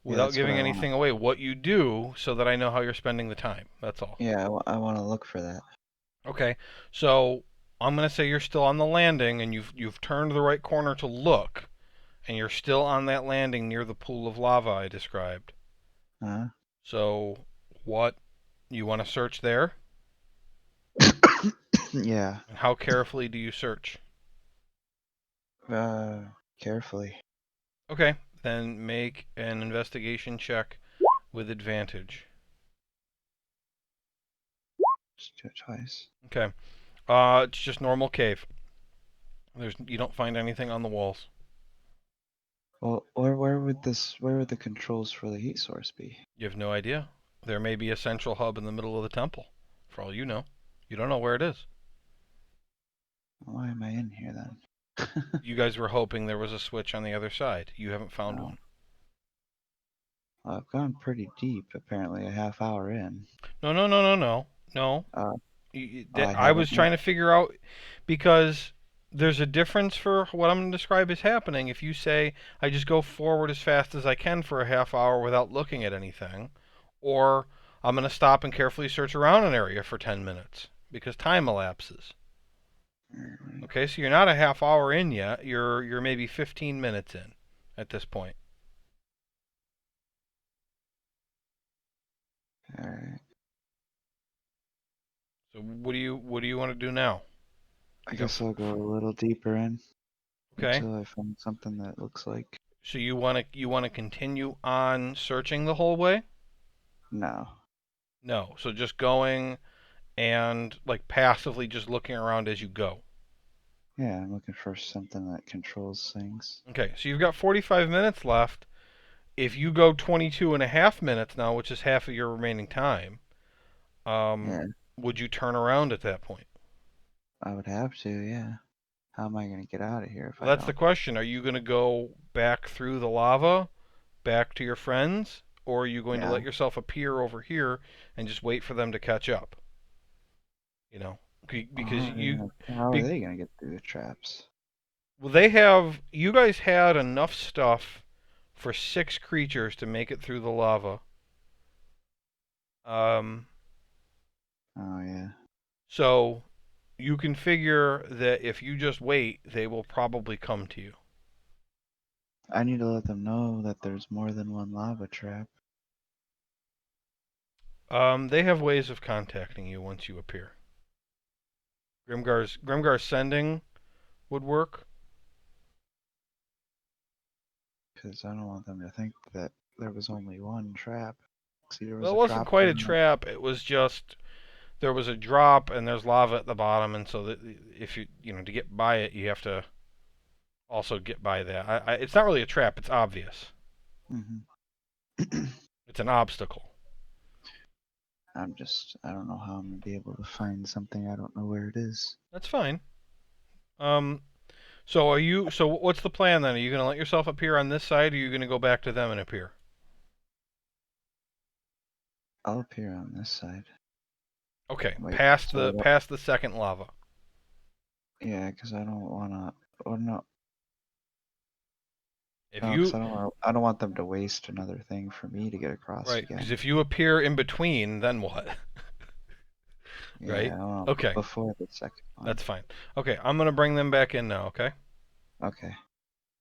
Yeah, without that's what giving I want. anything away, what you do so that I know how you're spending the time. That's all. Yeah, I want to look for that. Okay, so I'm going to say you're still on the landing and you've turned the right corner to look, and you're still on that landing near the pool of lava I described. Huh? So what you want to search there? Yeah. And how carefully do you search? Uh, Carefully. Okay, then make an investigation check with advantage. Just do it twice. Okay. It's just normal cave. You don't find anything on the walls. Well, where would the controls for the heat source be? You have no idea. There may be a central hub in the middle of the temple. For all you know, you don't know where it is. Why am I in here then? You guys were hoping there was a switch on the other side. You haven't found Oh, one. well, I've gone pretty deep. Apparently, a half hour in. No, no, no, no, no, no. Uh, I I haven't was yet. trying to figure out because there's a difference for what I'm going to describe as happening. If you say I just go forward as fast as I can for a half hour without looking at anything, or I'm going to stop and carefully search around an area for 10 minutes because time elapses. Alright. Okay, so you're not a half hour in yet. You're maybe 15 minutes in at this point. Alright. So what do you want to do now? I You got guess I'll go a little deeper in okay. until I find something that looks like. So you want to continue on searching the whole way? No. No. So just going and like passively just looking around as you go. Yeah, I'm looking for something that controls things. Okay. So you've got 45 minutes left. If you go 22 and a half minutes now, which is half of your remaining time, um, Yeah, would you turn around at that point? I would have to. Yeah. How am I gonna get out of here if Well, I that's the don't? question. Are you going to go back through the lava, back to your friends, or are you going to Yeah. let yourself appear over here and just wait for them to catch up? You know, because How are be, they gonna get through the traps? well, you guys had enough stuff for 6 creatures to make it through the lava. Um, Oh yeah. so you can figure that if you just wait, they will probably come to you. I need to let them know that there's more than one lava trap. They have ways of contacting you once you appear. Grimgar's sending would work. Because I don't want them to think that there was only one trap. See, there was Well, it a wasn't drop quite a down there. trap. It was just there was a drop and there's lava at the bottom, and so that if to get by it, you have to also get by that. It's not really a trap. It's obvious. Hmm. It's an obstacle. I don't know how I'm gonna be able to find something. I don't know where it is. That's fine. Um, So what's the plan then? Are you gonna let yourself appear on this side, or are you gonna go back to them and appear? I'll appear on this side. Okay, Wait, past so I the don't, past the second lava. yeah, because I don't wanna. Oh no, If no, because you I don't want them to waste another thing for me to get across right, because again. if you appear in between, then what? Yeah, Right? I want Okay, before the second one. that's fine. Okay, I'm gonna bring them back in now. Okay. Okay.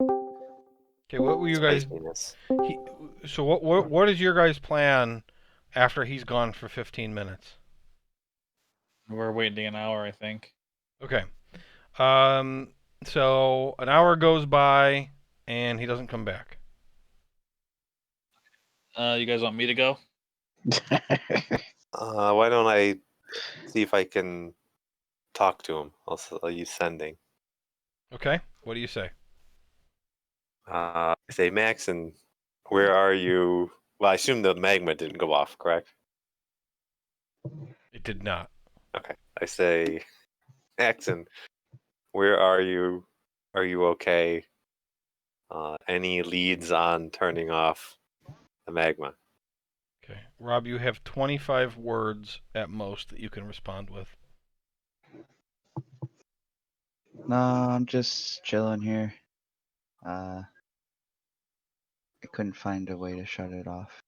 Okay, what were you guys? Spiciness. He, so what is your guys' plan after he's gone for 15 minutes? We're waiting an hour, I think. Okay. Um. So an hour goes by and he doesn't come back. You guys want me to go? Why don't I see if I can talk to him? I'll use sending. Okay. What do you say? I say, Maxon, where are you? Well, I assume the magma didn't go off, correct? It did not. Okay. I say, Maxon, where are you? Are you okay? Any leads on turning off the magma? Okay. Rob, you have 25 words at most that you can respond with. No, I'm just chilling here. I couldn't find a way to shut it off,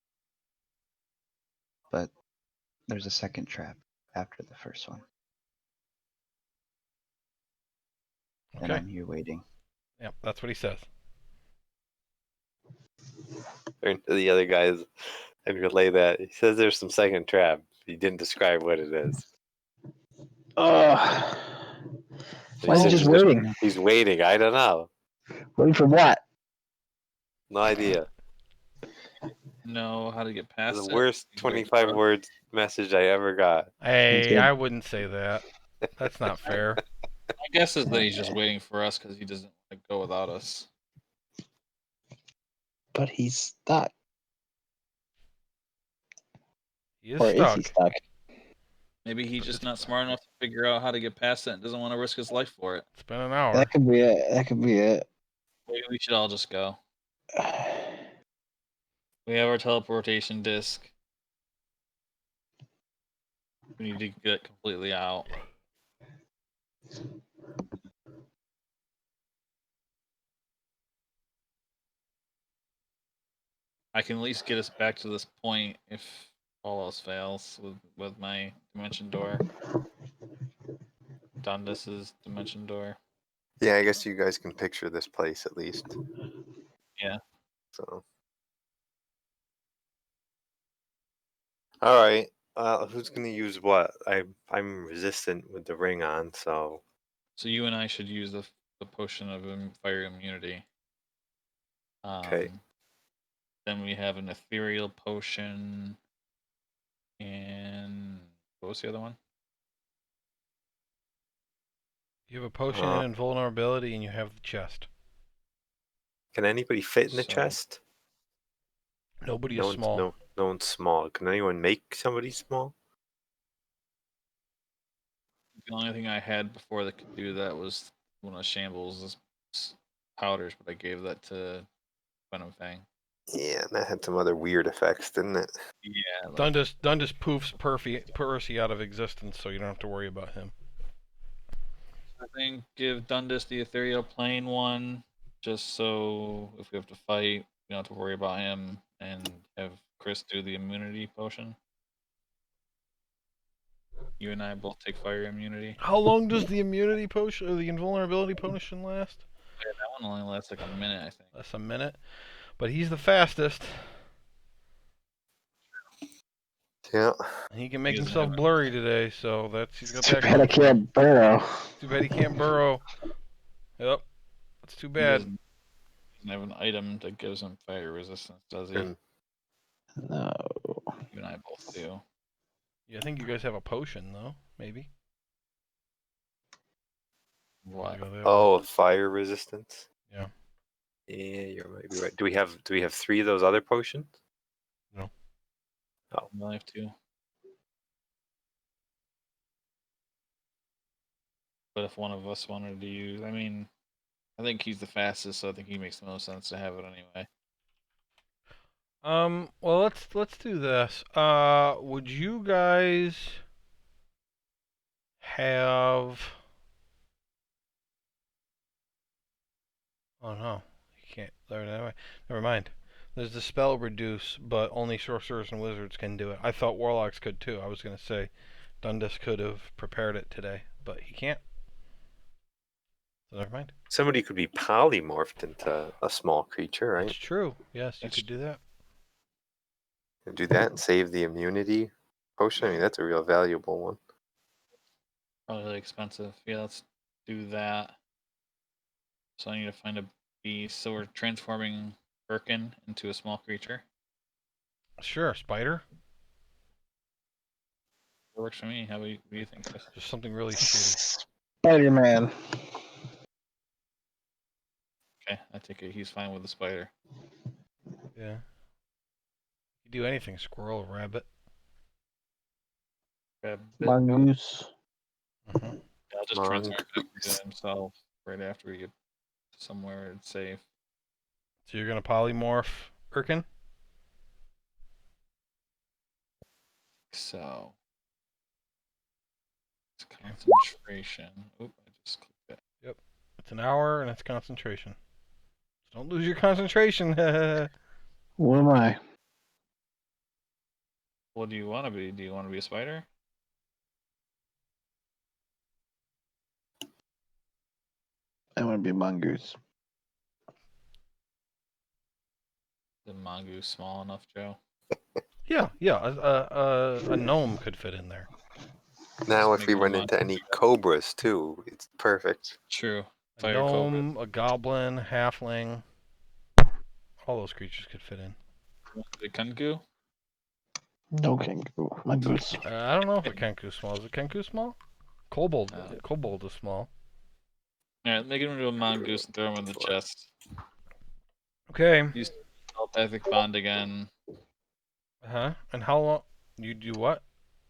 but there's a second trap after the first one, and Okay. I'm here waiting. Yep, that's what he says. Turn to the other guys and relay that. He says there's some second trap. He didn't describe what it is. Ugh. So he Why is he said just he's Oh, just waiting? he's waiting. I don't know. Waiting for what? No idea. Know how to get The past it? worst He's waiting 25 for us. words message I ever got. He's Hey, good. I wouldn't say that. That's not fair. My guess is that he's just waiting for us because he doesn't want to go without us. But he's stuck. He is Or is he stuck. stuck? Maybe he's But just not smart enough to figure out how to get past it and doesn't want to risk his life for it. it's been an hour. That could be it. That could be it. Maybe we should all just go. We have our teleportation disc. We need to get completely out. I can at least get us back to this point if all else fails with my dimension door. Dundus's dimension door. Yeah, I guess you guys can picture this place at least. Yeah. So, all right. Who's gonna use what? I'm resistant with the ring on, so So you and I should use the potion of fire immunity. okay. Then we have an ethereal potion, and what was the other one? You have a potion Uh, in invulnerability and you have the chest. can anybody fit in the So chest? Nobody is small. No one's small. Can anyone make somebody small? the only thing I had before that could do that was one of Shambles' powders, but I gave that to Venom Fang. Yeah, and that had some other weird effects, didn't it? Yeah, like Dundus poofs Percy out of existence, so you don't have to worry about him. I think give Dundus the ethereal plane one, just so if we have to fight, we don't have to worry about him, and have Chris do the immunity potion. You and I both take fire immunity. How long does the immunity potion or the invulnerability potion last? Yeah, that one only lasts like a minute, I think. Less a minute. But he's the fastest. Yeah. He can He make doesn't himself have blurry today, so he's got Too that bad I going for him. can't burrow. Too bad he can't burrow. Yep. That's too he bad. doesn't have an item that gives him fire resistance, does he? And No. You and I both do. Yeah, I think you guys have a potion though, maybe. What? Go that way. oh, fire resistance. Yeah. Yeah, you might be right. Do we have 3 of those other potions? No. Oh. We only have two. But if one of us wanted to use, I mean, I think he's the fastest, so I think he makes the most sense to have it anyway. Well, let's do this. Would you guys have. Oh no, you can't. Never mind. There's the spell reduce, but only sorcerers and wizards can do it. I thought warlocks could too. I was gonna say Dundas could have prepared it today, but he can't. So never mind. Somebody could be polymorphed into a small creature, That's right? true. Yes, you That's could do that. And do that and save the immunity potion. I mean, that's a real valuable one. probably really expensive. Yeah, let's do that. So I need to find a beast. So we're transforming Birkin into a small creature. Sure, spider. It works for me. What do you think, Chris? Just something really shitty. Spider-Man. Okay, I take it he's fine with the spider. Yeah. You do anything, squirrel, rabbit. Grab it. Mongoose. Mm-hmm. Yeah, I'll just transform him back into himself right after we get to somewhere it's safe. So you're gonna polymorph Irkin? So it's concentration. Oop, I just clicked it. Yep. It's an hour and it's concentration. So don't lose your concentration. What am I? What do you want to be? Do you want to be a spider? I want to be a mongoose. The mongoose small enough, Joe? yeah. A gnome could fit in there. Now, Just if make we one run into mongoose. any cobras too, it's perfect. True. A Fire cobra. gnome, a goblin, halfling. All those creatures could fit in. The kenku? No kangaroo. Mongoose. I don't know if a kenku's small. Is a kenku small? Kobold. Uh, Kobold is small. Alright, make him into a mongoose and throw him in the chest. Okay. Use telepathic bond again. Huh? And how long? You do what?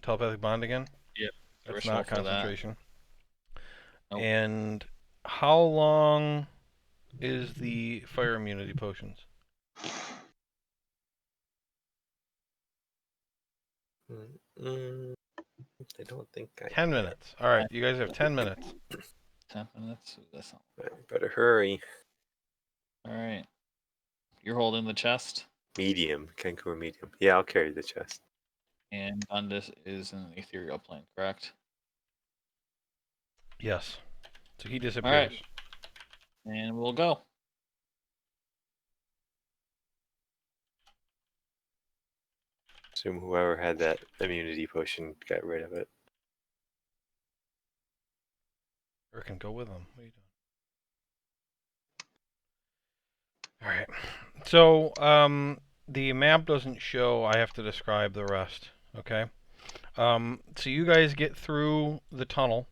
Telepathic bond again? Yep. That's Ritual not for that. concentration. Nope. And how long is the fire immunity potions? I don't think I 10 can. minutes. All right, you guys have 10 minutes. 10 minutes? That's not... Better hurry. Alright. You're holding the chest, Medium. Kenku medium. Yeah, I'll carry the chest. and Dundas is in the ethereal plane, correct? Yes. So he disappears. Alright. And we'll go. Assume whoever had that immunity potion got rid of it. Or can go with him. What are you doing? All right. So the map doesn't show. I have to describe the rest. Okay. So you guys get through the tunnel,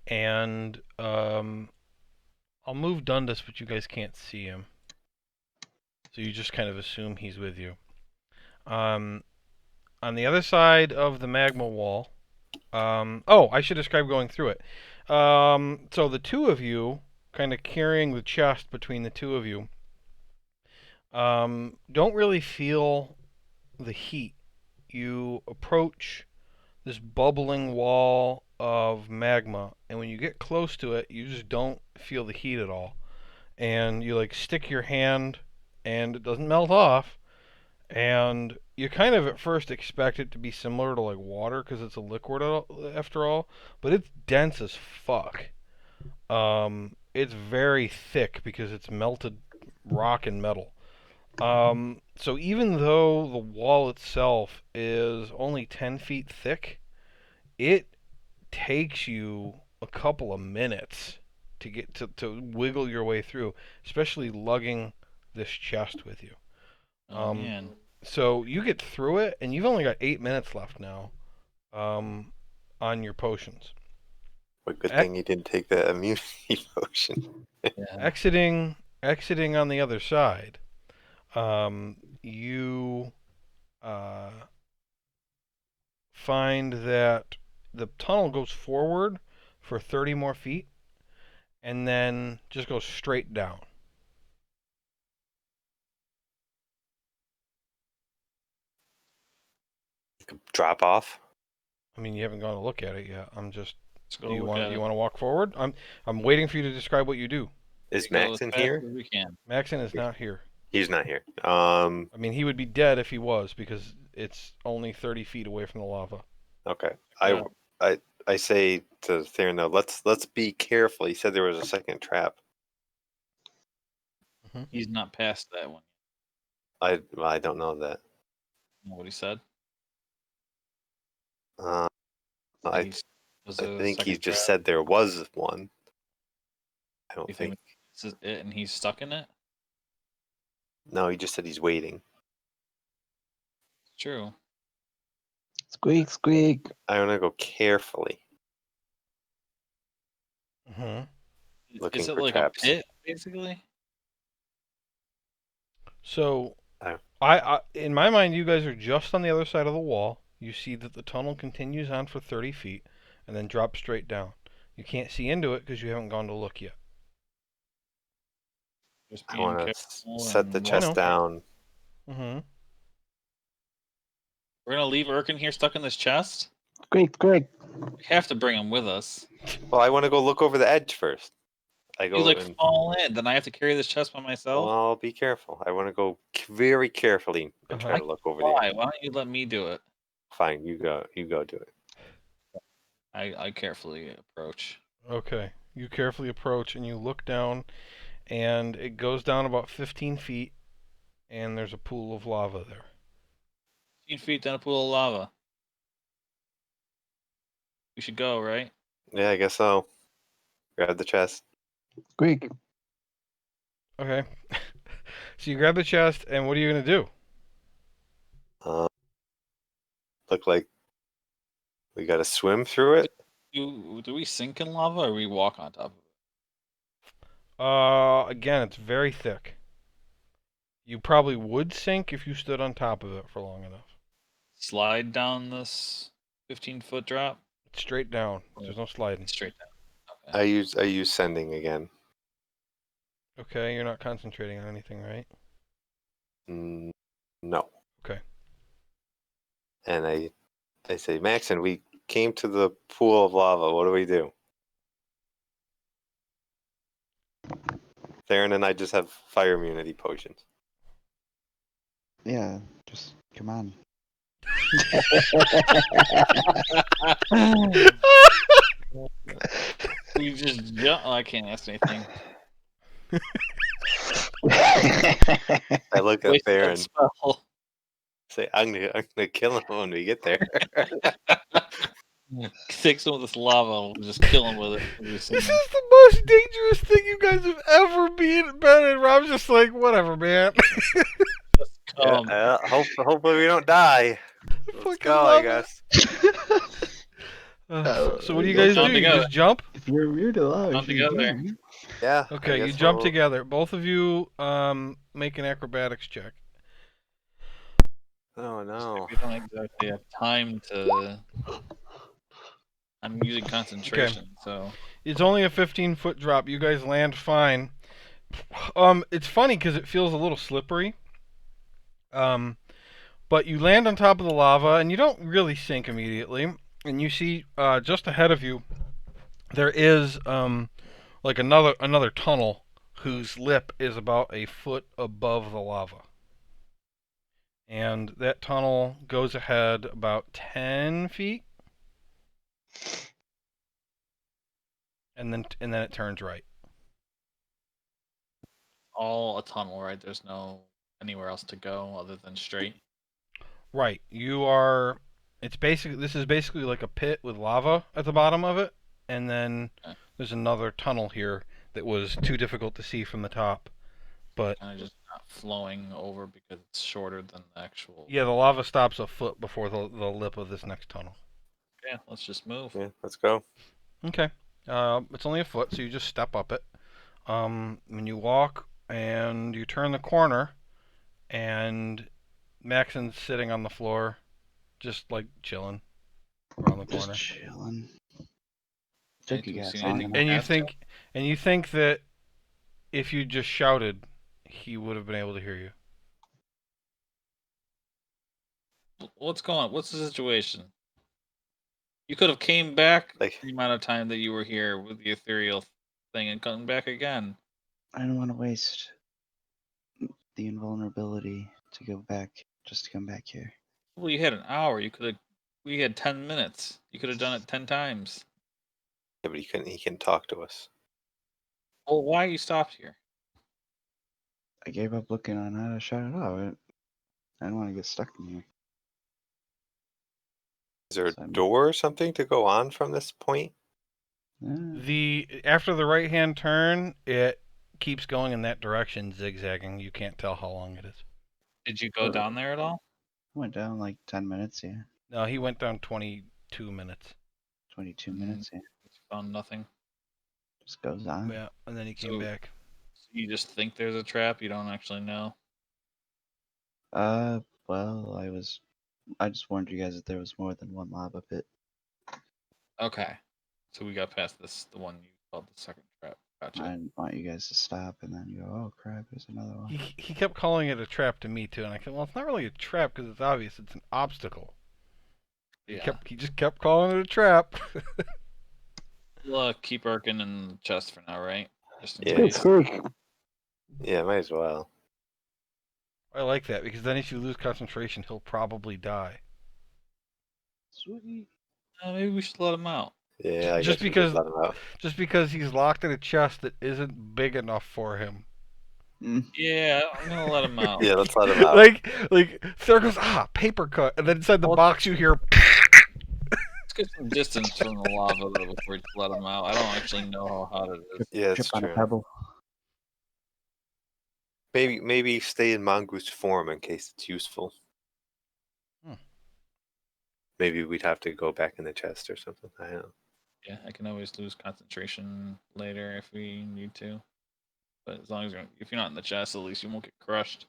and I'll move Dundas, but you guys can't see him. So you just kind of assume he's with you. On the other side of the magma wall. Oh, I should describe going through it. So the two of you, kind of carrying the chest between the two of you, don't really feel the heat. You approach this bubbling wall of magma, and when you get close to it, you just don't feel the heat at all. And you like stick your hand, and it doesn't melt off. And you kind of at first expect it to be similar to like water because it's a liquid after all, but it's dense as fuck. It's very thick because it's melted rock and metal. So even though the wall itself is only 10 feet thick, it takes you a couple of minutes to get to wiggle your way through, especially lugging this chest with you. Oh, man. So you get through it, and you've only got 8 minutes left now on your potions. But good thing you didn't take that immunity potion. Yeah. Exiting on the other side, you find that the tunnel goes forward for 30 more feet, and then just goes straight down. Drop off. I mean, you haven't gone to look at it yet. I'm just Let's go Do you look want at you it. want to walk forward? I'm waiting for you to describe what you do. Is Go as Max in fast here? as we can. Maxon is not here. He's not here. I mean, he would be dead if he was because it's only 30 feet away from the lava. Okay. Yeah. I say to Theranos, let's be careful. He said there was a second trap. He's not past that one. I don't know that. You know what he said? Uh, That I he's, was I there a think he second trap? just said there was one. I don't You think. think this is it and he's stuck in it? No, he just said he's waiting. It's true. Squeak, squeak. I want to go carefully, Mm-hmm. looking Is it for like traps. a pit, basically? So, Oh. I in my mind, you guys are just on the other side of the wall. You see that the tunnel continues on for 30 feet and then drops straight down. You can't see into it because you haven't gone to look yet. Just I being want to careful set the and I chest know. walking. down. Mm-hmm. We're gonna leave Erkin here stuck in this chest? Squeak, squeak. We have to bring him with us. Well, I want to go look over the edge first. I You go like and fall in, then I have to carry this chest by myself? well, I'll be careful. I want to go very carefully and Uh-huh. try I to can look over the fly. edge. Why don't you let me do it? Fine, you go. You go do it. I carefully approach. Okay. You carefully approach and you look down, and it goes down about 15 feet, and there's a pool of lava there. 15 feet down a pool of lava. We should go, right? Yeah, I guess so. Grab the chest. Squeak. Okay. So you grab the chest, and what are you gonna do? Look like we got to swim through it. Do we sink in lava or we walk on top of it? Again, it's very thick. You probably would sink if you stood on top of it for long enough. Slide down this 15-foot drop? It's straight down. There's no sliding. Straight down. Okay. I use sending again. Okay, you're not concentrating on anything, right? No. Okay. And I say, Maxon, we came to the pool of lava. What do we do? Theron and I just have fire immunity potions. Yeah, just come on. We just jump. Oh, I can't ask anything. I look at Waste that Theron, spell. say, I'm gonna kill him when we get there. Take some of this lava. We'll just kill him with it. This is the most dangerous thing you guys have ever been in. Rob's just like, whatever, man. Hopefully we don't die. Let's Fucking go, I lava. guess. So what do you Go guys jump do? You together. just jump? If you're immune to lava, Come you should together. jump. Yeah. I Okay, you guess jump we'll- together. Both of you make an acrobatics check. Oh no. We don't exactly have time to. I'm using concentration, so It's only a 15-foot drop. You guys land fine. It's funny because it feels a little slippery. But you land on top of the lava, and you don't really sink immediately. And you see just ahead of you, there is like another tunnel whose lip is about a foot above the lava. And that tunnel goes ahead about 10 feet. And then it turns right. all a tunnel, right? There's no anywhere else to go other than straight. Right. This is basically like a pit with lava at the bottom of it, and then Okay. there's another tunnel here that was too difficult to see from the top. But Kind of just not flowing over because it's shorter than the actual. yeah, the lava stops a foot before the lip of this next tunnel. Yeah, let's just move. Yeah, let's go. Okay. It's only a foot, so you just step up it. When you walk and you turn the corner, and Maxon's sitting on the floor, just like chilling around the Just corner. chilling. Okay, Took you do we guys see long anything enough. And you think that if you just shouted, he would have been able to hear you. What's going on? What's the situation? You could have came back Like, the amount of time that you were here with the ethereal thing and come back again. I don't want to waste the invulnerability to go back, just to come back here. Well, you had an hour. We had 10 minutes. You could have done it 10 times. yeah, but he can talk to us. Well, why you stopped here? I gave up looking on how to shut it off. I don't want to get stuck in here. Is there a So door or something to go on from this point? After the right hand turn, it keeps going in that direction, zigzagging. You can't tell how long it is. Did you go down there at all? went down like 10 minutes, yeah. No, he went down 22 minutes. 22 Mm. minutes, yeah. Found nothing. Just goes on. Yeah, and then he came So- back. So you just think there's a trap. You don't actually know. Well, I just warned you guys that there was more than one lava pit. Okay. So we got past the one you called the second trap. Gotcha. I didn't want you guys to stop and then you go, oh crap, there's another one. He kept calling it a trap to me too, and I said, well, it's not really a trap because it's obvious. It's an obstacle. Yeah. He just kept calling it a trap. We'll keep Arkin in the chest for now, right? Just in Yeah. Good case. squeak. Yeah, might as well. I like that because then if you lose concentration, he'll probably die. Sweet. Maybe we should let him out. Yeah, I Just guess we because- let him out. Just because he's locked in a chest that isn't big enough for him. Yeah, I'm gonna let him out. Yeah, let's let him out. like Sarah goes, paper cut, and then inside the Well- box you hear. Let's get some distance from the lava though before we let him out. I don't actually know how hot it is. Yeah, Trip it's on a true. pebble. Maybe stay in mongoose form in case it's useful. Hmm. Maybe we'd have to go back in the chest or something. I don't know. Yeah, I can always lose concentration later if we need to. But as long as if you're not in the chest, at least you won't get crushed.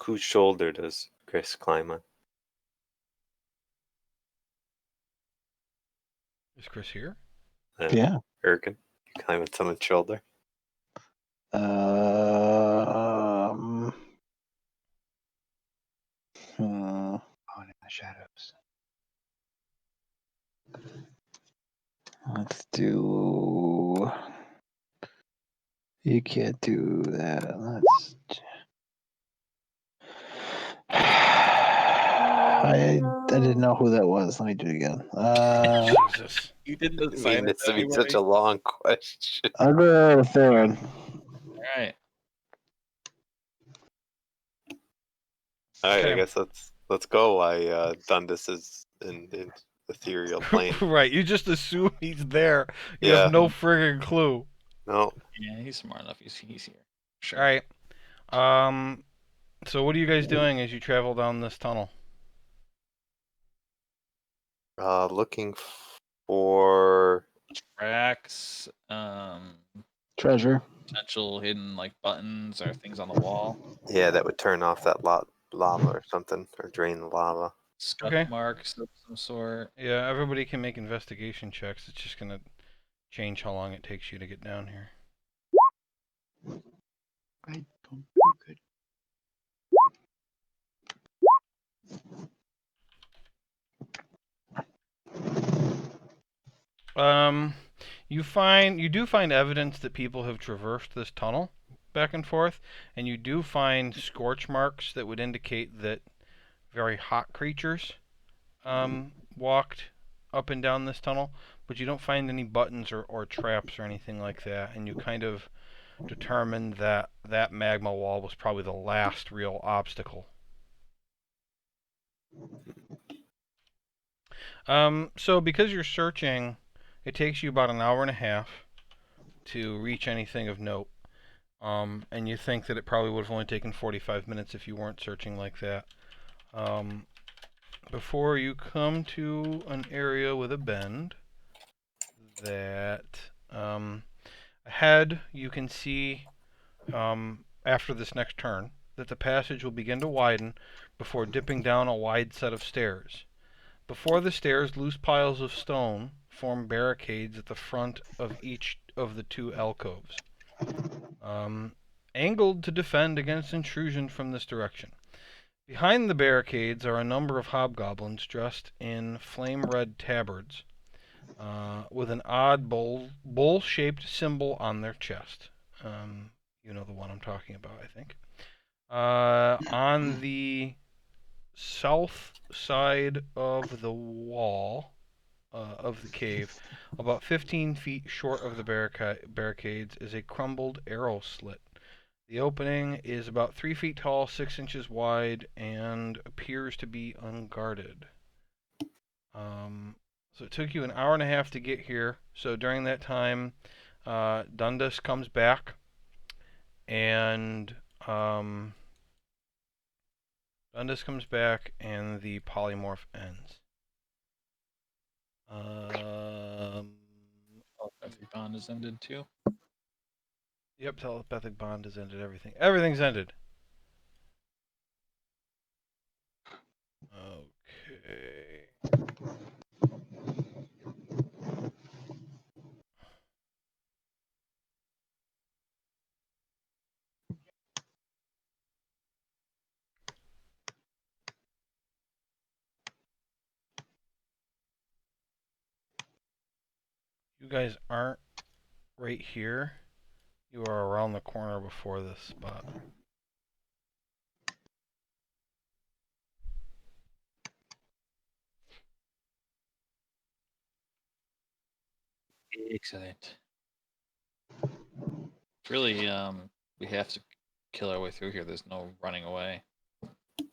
Whose shoulder does Chris climb on? Is Chris here? Yeah. Erkin. You climb on someone's shoulder? Um. Oh, in the shadows. Let's do. You can't do that. Let's. I didn't know who that was. Let me do it again. Jesus. You didn't I assign mean, it it's to to be such a anybody? long question. I'll go with third. Alright. All right, Okay. I guess let's go. Why Dundas is in the ethereal plane? Right, you just assume he's there. You Yeah. have no friggin' clue. No, Yeah, he's smart enough. He's here. Sure. All right. So what are you guys doing as you travel down this tunnel? looking for. Tracks, Treasure. potential hidden like buttons or things on the wall. Yeah, that would turn off that lava or something, or drain the lava. Scuff Okay. marks of some sort. Yeah, everybody can make investigation checks. It's just gonna change how long it takes you to get down here. I don't do good. You do find evidence that people have traversed this tunnel back and forth, and you do find scorch marks that would indicate that very hot creatures walked up and down this tunnel, but you don't find any buttons or traps or anything like that, and you kind of determined that that magma wall was probably the last real obstacle. So because you're searching, it takes you about an hour and a half to reach anything of note. And you think that it probably would have only taken 45 minutes if you weren't searching like that. Before you come to an area with a bend that ahead you can see after this next turn that the passage will begin to widen before dipping down a wide set of stairs. Before the stairs, loose piles of stone form barricades at the front of each of the two alcoves, angled to defend against intrusion from this direction. Behind the barricades are a number of hobgoblins dressed in flame-red tabards, with an odd bowl-shaped symbol on their chest. You know the one I'm talking about, I think. On the south side of the wall of the cave, about 15 feet short of the barricades, is a crumbled arrow slit. The opening is about 3 feet tall, 6 inches wide, and appears to be unguarded. So it took you an hour and a half to get here. So during that time, Dundas comes back, and the polymorph ends. Telepathic bond has ended too. Yep, telepathic bond has ended everything. Everything's ended. Okay. You guys aren't right here. You are around the corner before this spot. Excellent. It's really, we have to kill our way through here. There's no running away. I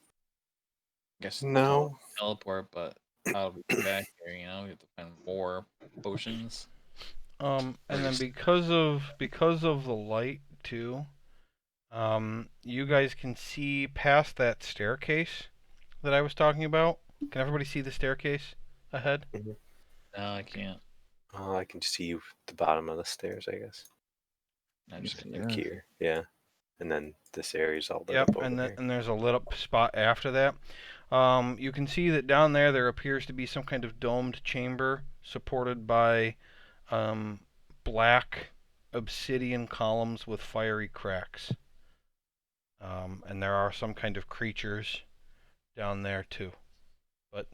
guess No. teleport, but how do we get back here? You know, we have to find more potions. And then because of the light too, you guys can see past that staircase that I was talking about. Can everybody see the staircase ahead? Mhm. No, I can't. Oh, I can see the bottom of the stairs, I guess. I'm just gonna. Like here, yeah. And then this area's all lit Yep, up over here. and there's a lit up spot after that. You can see that down there appears to be some kind of domed chamber supported by black obsidian columns with fiery cracks. And there are some kind of creatures down there too. But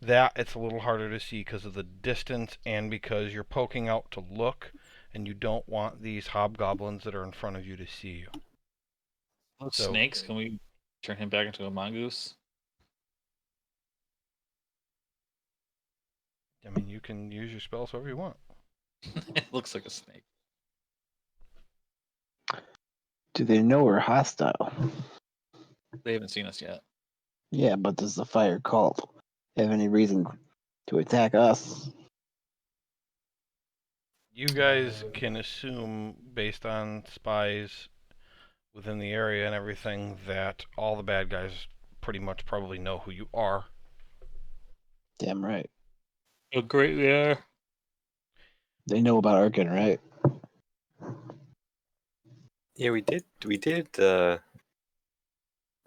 that it's a little harder to see because of the distance and because you're poking out to look and you don't want these hobgoblins that are in front of you to see you. Those So- snakes, can we turn him back into a mongoose? I mean, you can use your spells however you want. It looks like a snake. Do they know we're hostile? They haven't seen us yet. Yeah, but does the fire cult have any reason to attack us? You guys can assume, based on spies within the area and everything, that all the bad guys pretty much probably know who you are. Damn right. Oh, great they are. They know about Arkin, right? Yeah, we did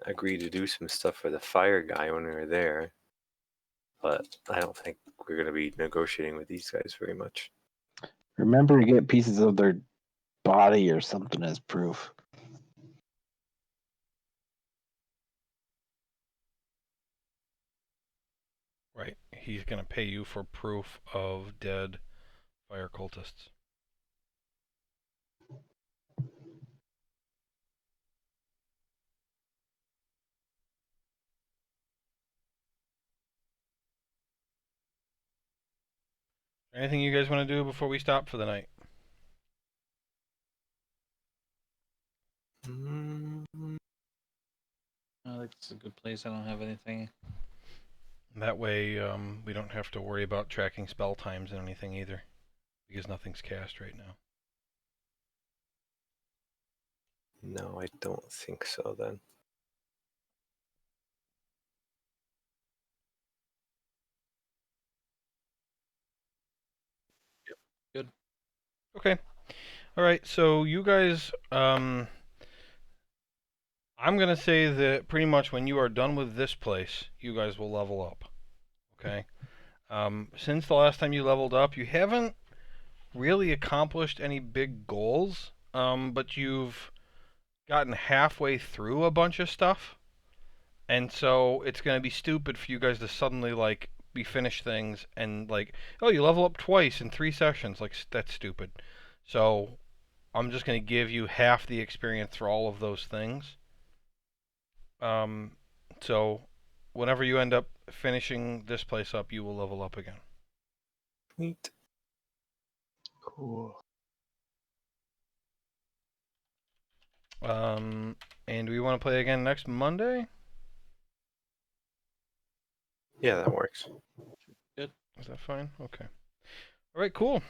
agree to do some stuff for the fire guy when we were there. But I don't think we're gonna be negotiating with these guys very much. Remember to get pieces of their body or something as proof. Right. He's going to pay you for proof of dead fire cultists. Anything you guys want to do before we stop for the night? I think it's a good place. I don't have anything. That way, we don't have to worry about tracking spell times and anything either, because nothing's cast right now. No, I don't think so then. Good. Okay. All right. So you guys, I'm gonna say that pretty much when you are done with this place, you guys will level up. Okay. Since the last time you leveled up, you haven't really accomplished any big goals, but you've gotten halfway through a bunch of stuff. And so it's going to be stupid for you guys to suddenly like be finish things and like, oh, you level up twice in 3 sessions. Like that's stupid. So I'm just going to give you half the experience for all of those things. Um, so whenever you end up finishing this place up, you will level up again. Sweet. Cool. And we want to play again next Monday? Yeah, that works. Good. Is that fine? Okay. All right, cool.